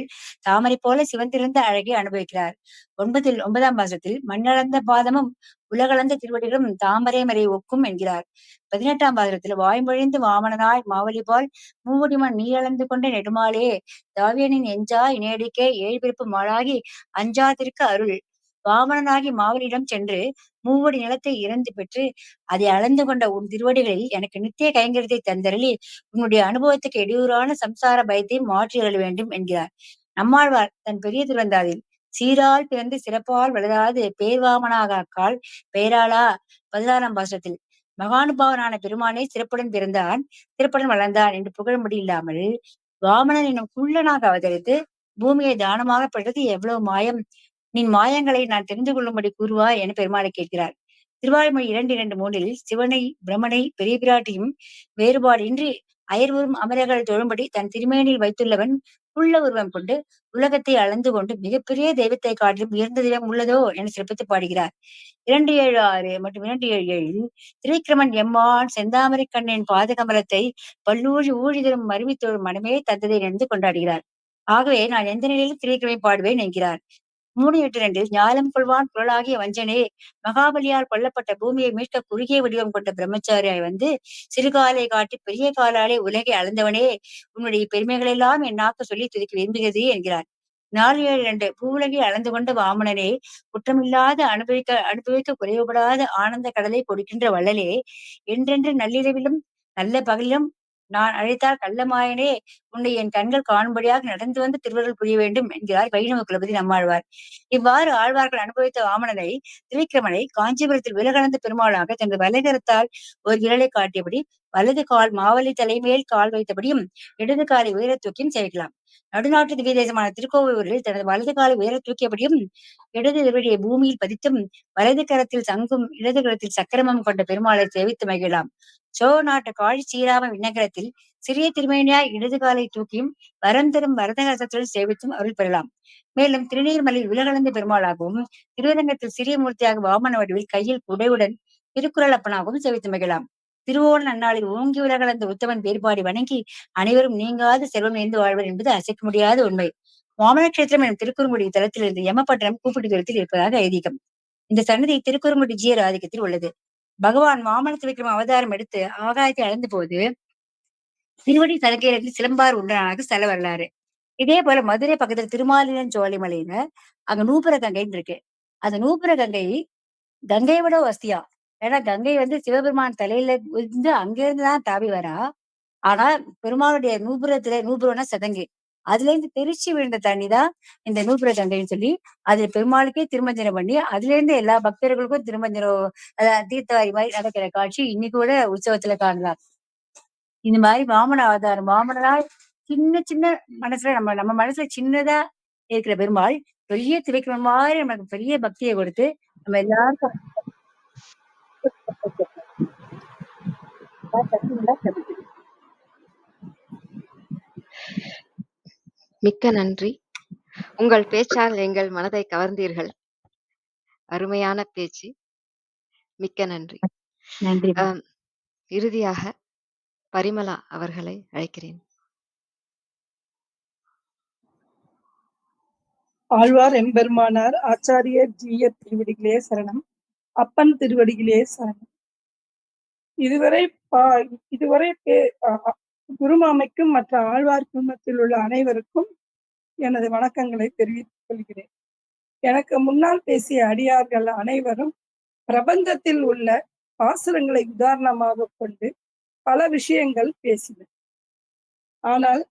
தாமரை போல சிவந்திருந்த அழகை அனுபவிக்கிறார். 9ஆம் பாசுரத்தில் மண்ணளந்த பாதமும் உலகளந்த திருவடிகளும் தாமரை மறை ஒக்கும் என்கிறார். 18ஆம் பாசுரத்தில் வாய்மொழிந்து வாமனனாய் மாவலிபால் மூவடிமன் நீ அளந்து கொண்ட நெடுமாலே தாவியனின் எஞ்சா இணையடிக்கே 7 பிறப்பு மாளாகி அஞ்சாதிருக்க அருள். வாமனனாகி மாவலியிடம் சென்று மூவடி நிலத்தை இறந்து பெற்று அதை அளந்து கொண்ட உன் திருவடிகளில் எனக்கு நித்திய கைங்கரியத்தை தந்தரளி உன்னுடைய அனுபவத்துக்கு இடையூறான சம்சார பயத்தை மாற்றி அருள வேண்டும் என்கிறார். நம்மாழ்வார் தன் பெரிய திருவந்தாதில் சீரால் பிறந்து சிறப்பால் வளராது பேர்வாமனாக அக்கால் பெயராளா 16ஆம் பாசுரத்தில் மகானுபாவனான பெருமானே சிறப்புடன் பிறந்தான் சிறப்புடன் வளர்ந்தான் என்று புகழும்படி இல்லாமல் வாமனன் என்னும் குள்ளனாக அவதரித்து பூமியை தானமாக பெற்றது எவ்வளவு மாயம், நின் மாயங்களை நான் தெரிந்து கொள்ளும்படி கூறுவாய் என பெருமாளை கேட்கிறார். திருவாய்மொழி 2:2-3 சிவனை பிரமனை பெரிய பிராட்டியும் வேறுபாடின்றி அயர்வரும் அமரர்கள் தொழும்படி தன் திருமேனியில் வைத்துள்ளவன் புள்ள உருவம் கொண்டு உலகத்தை அளந்து கொண்டு மிகப்பெரிய தெய்வத்தை காட்டிலும் உயர்ந்த தெய்வம் உள்ளதோ என சிறப்பித்து பாடுகிறார். 276 மற்றும் 277 திரிக்கிரமன் எம்மான் செந்தாமரை கண்ணின் பாதகமலத்தை பல்லூழி ஊழிதரும் மருவித்தோடும் மனமே தந்ததை நினைந்து கொண்டாடுகிறார். ஆகவே நான் எந்த நிலையிலும் திரிக்கிரமை பாடுவேன் என்கிறார். 382 ஞாலம் கொள்வான் குரலாகிய வஞ்சனே, மகாபலியால் கொல்லப்பட்ட பூமியை மீட்க குறுகிய வடிவம் கொண்ட பிரம்மச்சாரியாய் வந்து சிறுகாலை காட்டி பெரிய காலாலே உலகை அளந்தவனே, உன்னுடைய பெருமைகளெல்லாம் என் நாக்கு சொல்லி துதிக்க விரும்புகிறது என்கிறார். 472 பூவுலகை அளந்து கொண்ட வாமனனே, குற்றமில்லாத அனுபவிக்க குறைவுபடாத ஆனந்த கடலை கொடுக்கின்ற வள்ளலே, என்றென்று நள்ளிரவிலும் நல்ல பகலிலும் நான் அழைத்தால் கள்ளமாயனே, உன்னை என் கண்கள் காணும்படியாக நடந்து வந்து திருவருள் புரிய வேண்டும் என்கிறார் வைணவ குலபதி நம்மாழ்வார். இவ்வாறு ஆழ்வார்கள் அனுபவித்த வாமனனை திரிக்கிரமனை காஞ்சிபுரத்தில் விலகலந்த பெருமாளாக தனது வலகரத்தால் ஒரு விரலை காட்டியபடி வலது கால் மாவலி தலைமேல் கால் வைத்தபடியும் இடது காலை உயர தூக்கியும் சேவிக்கலாம். நடுநாட்டு திவ்ய தேசமான திருக்கோவிலூரில் தனது வலது காலை உயர தூக்கியபடியும் இடது திருவடியை பூமியில் பதித்தும் வலது கரத்தில் சங்கும் இடது கரத்தில் சக்கரமும் கொண்ட பெருமாளை சேவித்து மகிழலாம். சோழ நாட்டு காழி ஸ்ரீராம விண்ணகரத்தில் சிறிய திருமேனியாய் இடது காலை தூக்கியும் வரம் தரும் வரதகரத்துடன் சேவித்தும் அருள் பெறலாம். மேலும் திருநீர்மலையில் உலகளந்த பெருமாளாகவும் திருவரங்கத்தில் சிறிய மூர்த்தியாக வாமன வடிவில் கையில் குடையுடன் திருக்குறள் அப்பனாகவும் சேவித்து மகிழலாம். திருவோண நன்னாளில் ஓங்கி உலகளந்த உத்தமன் வேறுபாடி வணங்கி அனைவரும் நீங்காத செல்வம் நிறைந்து வாழ்வர் என்பது அசைக்க முடியாத உண்மை. வாமனக்ஷேத்திரம் எனும் திருக்குறுங்குடி தலத்திலிருந்து யமப்பட்டணம் கூப்பிட்டு தூரத்தில் இருப்பதாக ஐதீகம். இந்த சன்னதி திருக்குறுங்குடி ஜீயர் ஆதிக்கத்தில் உள்ளது. பகவான் வாமன திரிக்கிரம அவதாரம் எடுத்து ஆகாயத்தை அளந்த போது திருவடி சலக்கையிலிருந்து சிலம்பார் உண்டனாக ஸ்தல வரலாறு. இதே போல மதுரை பக்கத்துல திருமாலியன் சோலைமலையில அங்க நூபுர கங்கைன்னு இருக்கு. அந்த நூபுர கங்கை கங்கையை விட வசதியா. ஏன்னா கங்கை வந்து சிவபெருமான் தலையில இருந்து அங்கிருந்துதான் தாவி வரா. ஆனா பெருமாளுடைய நூபுரம்னா சதங்கு, அதுல இருந்து தெரிச்சு விழுந்த தண்ணிதான் இந்த நூபுர கங்கைன்னு சொல்லி அது பெருமாளுக்கே திருமஞ்சனம் பண்ணி அதுல இருந்து எல்லா பக்தர்களுக்கும் திருமஞ்சனம் தீர்த்தவாரி மாதிரி நடக்கிற காட்சி இன்னைக்கு கூட உற்சவத்துல காணலாம். இந்த மாதிரி வாமன அவதாரம், வாமனாய் சின்ன சின்ன மனசுல நம்ம மனசுல சின்னதா இருக்கிற பெருமாள் பெரிய திரைக்கிற மாதிரி நமக்கு பெரிய பக்தியை கொடுத்து நம்ம எல்லாருக்கும் மிக்க நன்றி. உங்கள் பேச்சால் எங்கள் மனதை கவர்ந்தீர்கள். அருமையான பேச்சு. மிக்க நன்றி. நன்றி. இறுதியாக பரிமளா அவர்களை அழைக்கிறேன். ஆழ்வார் எம்பெருமானார் ஆச்சாரியர் ஜீயர் திருவடிகளே சரணம். அப்பன் திருவடிகளே சரணம். இதுவரை குருமாமைக்கும் மற்ற ஆழ்வார் குடும்பத்தில் உள்ள அனைவருக்கும் எனது வணக்கங்களை தெரிவித்துக் கொள்கிறேன். எனக்கு முன்னால் பேசிய அடியார்கள் அனைவரும் பிரபஞ்சத்தில் உள்ள பாசுரங்களை உதாரணமாக கொண்டு பல விஷயங்கள் பேசினர். ஆனால்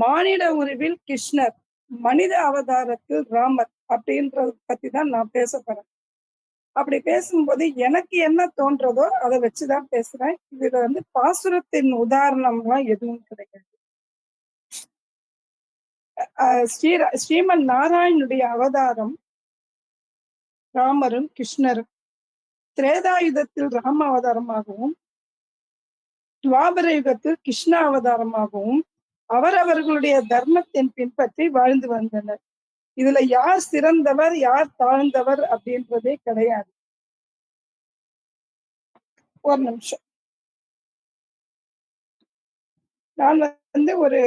மானிட உருவில் கிருஷ்ணர், மனித அவதாரத்தில் ராமர் அப்படின்றத பத்தி தான் நான் பேச போறேன். அப்படி பேசும்போது எனக்கு என்ன தோன்றதோ அதை வச்சுதான் பேசுறேன். இதுல வந்து பாசுரத்தின் உதாரணம்லாம் எதுவும் கிடையாது. ஸ்ரீமன் நாராயணுடைய அவதாரம் ராமரும் கிருஷ்ணரும் திரேதாயுதத்தில் ராம அவதாரமாகவும் துவாபர யுகத்தில் கிருஷ்ண அவதாரமாகவும் அவரவர்களுடைய தர்மத்தின் பின்பற்றி வாழ்ந்து வந்தனர். இதுல யார் சிறந்தவர் யார் தாழ்ந்தவர் அப்படின்றதே கிடையாது. ஒரு நிமிஷம், நான் வந்து ஒரு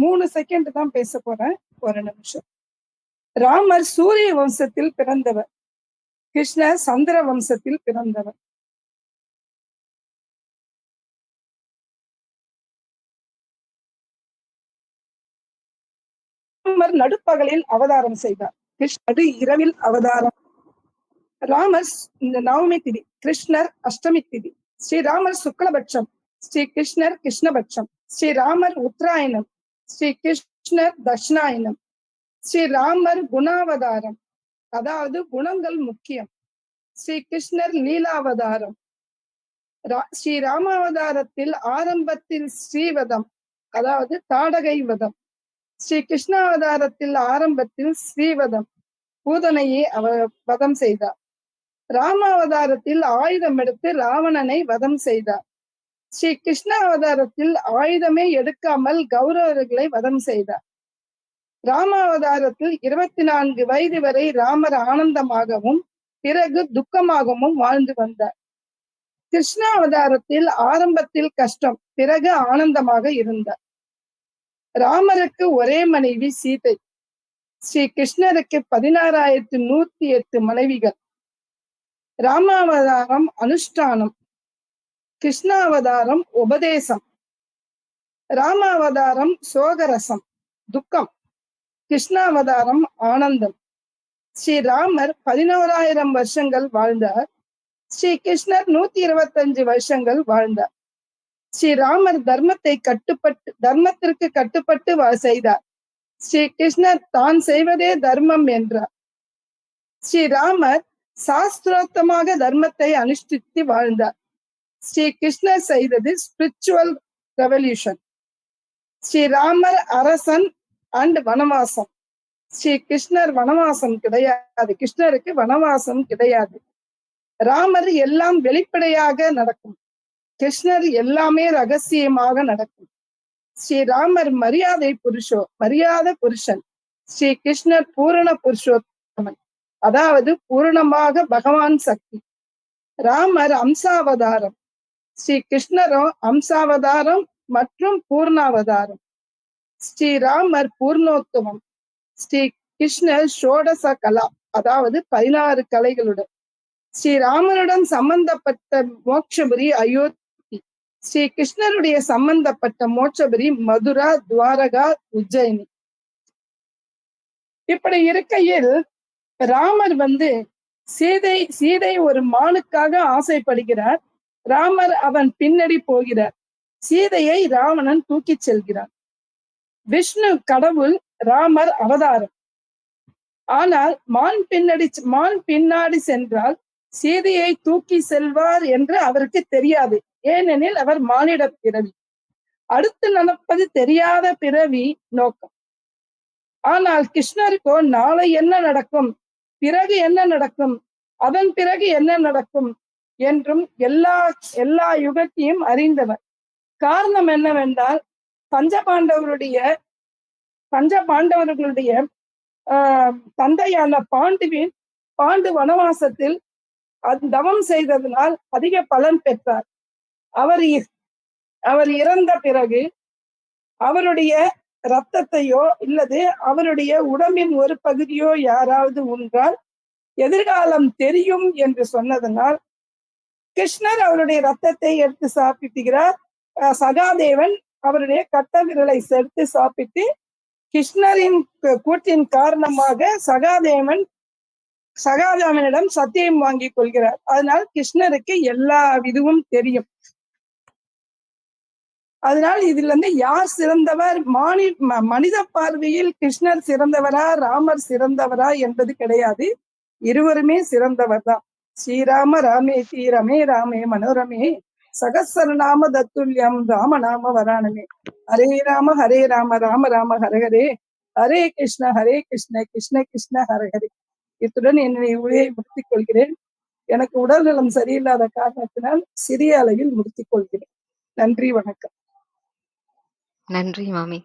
3 செகண்ட் தான் பேச போறேன். ஒரு நிமிஷம். ராமர் சூரிய வம்சத்தில் பிறந்தவர், கிருஷ்ணர் சந்திர வம்சத்தில் பிறந்தவர். ராமர் நடுப்பகலில் அவதாரம் செய்தார், கிருஷ்ணர் இரவில் அவதாரம். ராமர் இந்த நவமி திதி, கிருஷ்ணர் அஷ்டமி திதி. ஸ்ரீராமர் சுக்லபட்சம், ஸ்ரீ கிருஷ்ணர் கிருஷ்ணபட்சம். ஸ்ரீராமர் உத்தராயணம், ஸ்ரீ கிருஷ்ணர் தட்சிணாயனம். ஸ்ரீராமர் குணாவதாரம், அதாவது குணங்கள் முக்கியம். ஸ்ரீ கிருஷ்ணர் லீலாவதாரம். ஸ்ரீ ராமாவதாரத்தில் ஆரம்பத்தில் ஸ்ரீவதம், அதாவது தாடகை வதம். ஸ்ரீ கிருஷ்ணாவதாரத்தில் ஆரம்பத்தில் ஸ்ரீவதம், பூதனையை அவர் வதம் செய்தார். ராமாவதாரத்தில் ஆயுதம் எடுத்து ராவணனை வதம் செய்தார். ஸ்ரீ கிருஷ்ண அவதாரத்தில் ஆயுதமே எடுக்காமல் கௌரவர்களை வதம் செய்தார். ராமாவதாரத்தில் 24 வயது வரை ராமர் ஆனந்தமாகவும் பிறகு துக்கமாகவும் வாழ்ந்து வந்தார். கிருஷ்ணாவதாரத்தில் ஆரம்பத்தில் கஷ்டம், பிறகு ஆனந்தமாக இருந்தார். ராமருக்கு ஒரே மனைவி சீதை. ஸ்ரீ கிருஷ்ணருக்கு 16,108 மனைவிகள். ராமாவதாரம் அனுஷ்டானம், கிருஷ்ணாவதாரம் உபதேசம். ராமாவதாரம் சோகரசம், துக்கம். கிருஷ்ணாவதாரம் ஆனந்தம். ஸ்ரீ ராமர் 11,000 வருஷங்கள் வாழ்ந்தார். ஸ்ரீ கிருஷ்ணர் 125 வருஷங்கள் வாழ்ந்தார். ஸ்ரீ ராமர் தர்மத்திற்கு கட்டுப்பட்டு செய்தார். ஸ்ரீ கிருஷ்ணர் தான் செய்வதே தர்மம் என்றார். ஸ்ரீ ராமர் சாஸ்திரோத்தமாக தர்மத்தை அனுஷ்டித்து வாழ்ந்தார். ஸ்ரீ கிருஷ்ணர் செய்தது ஸ்பிரிச்சுவல் ரெவல்யூஷன். ஸ்ரீ ராமர் அரசன் அண்ட் வனவாசம். ஸ்ரீ கிருஷ்ணர் வனவாசம் கிடையாது. கிருஷ்ணருக்கு வனவாசம் கிடையாது. ராமர் எல்லாம் வெளிப்படையாக நடக்கும். கிருஷ்ணர் எல்லாமே ரகசியமாக நடக்கும். ஸ்ரீ ராமர் மரியாதை புருஷன். ஸ்ரீ கிருஷ்ணர் பூரண புருஷோத்தமன், அதாவது பூரணமாக பகவான் சக்தி. ராமர் அம்சாவதாரம். ஸ்ரீ கிருஷ்ணரும் அம்சாவதாரம் மற்றும் பூர்ணாவதாரம். ஸ்ரீ ராமர் பூர்ணோத்தமம். ஸ்ரீ கிருஷ்ணர் ஷோடச கலா, அதாவது 16 கலைகளுடன். ஸ்ரீ ராமனுடன் சம்பந்தப்பட்ட மோட்சபுரி அயோத்தி. ஸ்ரீ கிருஷ்ணருடைய சம்பந்தப்பட்ட மோட்சபுரி மதுரா, துவாரகா, உஜ்ஜயினி. இப்படி இருக்கையில் ராமர் சீதை ஒரு மானுக்காக ஆசைப்படுகிறார். ராமர் அவன் பின்னடி போகிறார். சீதையை ராவணன் தூக்கிச் செல்கிறான். விஷ்ணு கடவுள், ராமர் அவதாரம். ஆனால் மான் பின்னாடி சென்றால் சீதையை தூக்கி செல்வார் என்று அவருக்கு தெரியாது. ஏனெனில் அவர் மானிட பிறவி. அடுத்து நடப்பது தெரியாத பிறவி நோக்கம். ஆனால் கிருஷ்ணருக்கோ நாளை என்ன நடக்கும், பிறகு என்ன நடக்கும், அதன் பிறகு என்ன நடக்கும் என்றும் எல்லா யுகத்தையும் அறிந்தவர். காரணம் என்னவென்றால் பஞ்சபாண்டவர்களுடைய தந்தையான பாண்டு வனவாசத்தில் தவம் செய்ததனால் அதிக பலன் பெற்றார். அவர் இறந்த பிறகு அவருடைய இரத்தத்தையோ இல்லது அவருடைய உடம்பின் ஒரு பகுதியோ யாராவது உண்டால் எதிர்காலம் தெரியும் என்று சொன்னதனால் கிருஷ்ணர் அவருடைய இரத்தத்தை எடுத்து சாப்பிட்டுகிறார். சகாதேவன் அவருடைய கட்ட விரலை சேர்த்து சாப்பிட்டு கிருஷ்ணரின் கூட்டின் காரணமாக சகாதேவனிடம் சத்தியம் வாங்கிக் கொள்கிறார். அதனால் கிருஷ்ணருக்கு எல்லா இதுவும் தெரியும். அதனால் இதுல யார் சிறந்தவர், மனித பார்வையில் கிருஷ்ணர் சிறந்தவரா ராமர் சிறந்தவரா என்பது கிடையாது. இருவருமே சிறந்தவர் தான். ஸ்ரீராம ராமேதி ரமே ராமே மனோரமே சகசரநாம தத்துல்யம் ராமநாம வராணமே. ஹரே ராம ராம ராம ஹர ஹரே, ஹரே கிருஷ்ண கிருஷ்ண கிருஷ்ண ஹர ஹரே. இத்துடன் என்னுடைய உரையை முடித்துக் கொள்கிறேன். எனக்கு உடல்நலம் சரியில்லாத காரணத்தினால் சிறிய அளவில் முடித்துக் கொள்கிறேன். நன்றி, வணக்கம். நன்றி மாமி.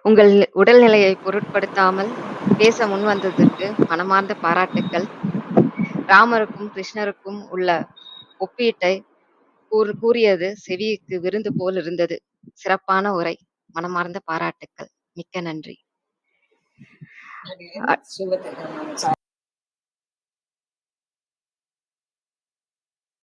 உங்கள் உடல்நிலையை பொருட்படுத்தாமல் பேச முன் வந்ததற்கு மனமார்ந்த பாராட்டுக்கள். ராமருக்கும் கிருஷ்ணருக்கும் உள்ள ஒப்பீட்டை கூறியது செவிக்கு விருந்து போல் இருந்தது. சிறப்பான உரை, மனமார்ந்த பாராட்டுக்கள். மிக்க நன்றி.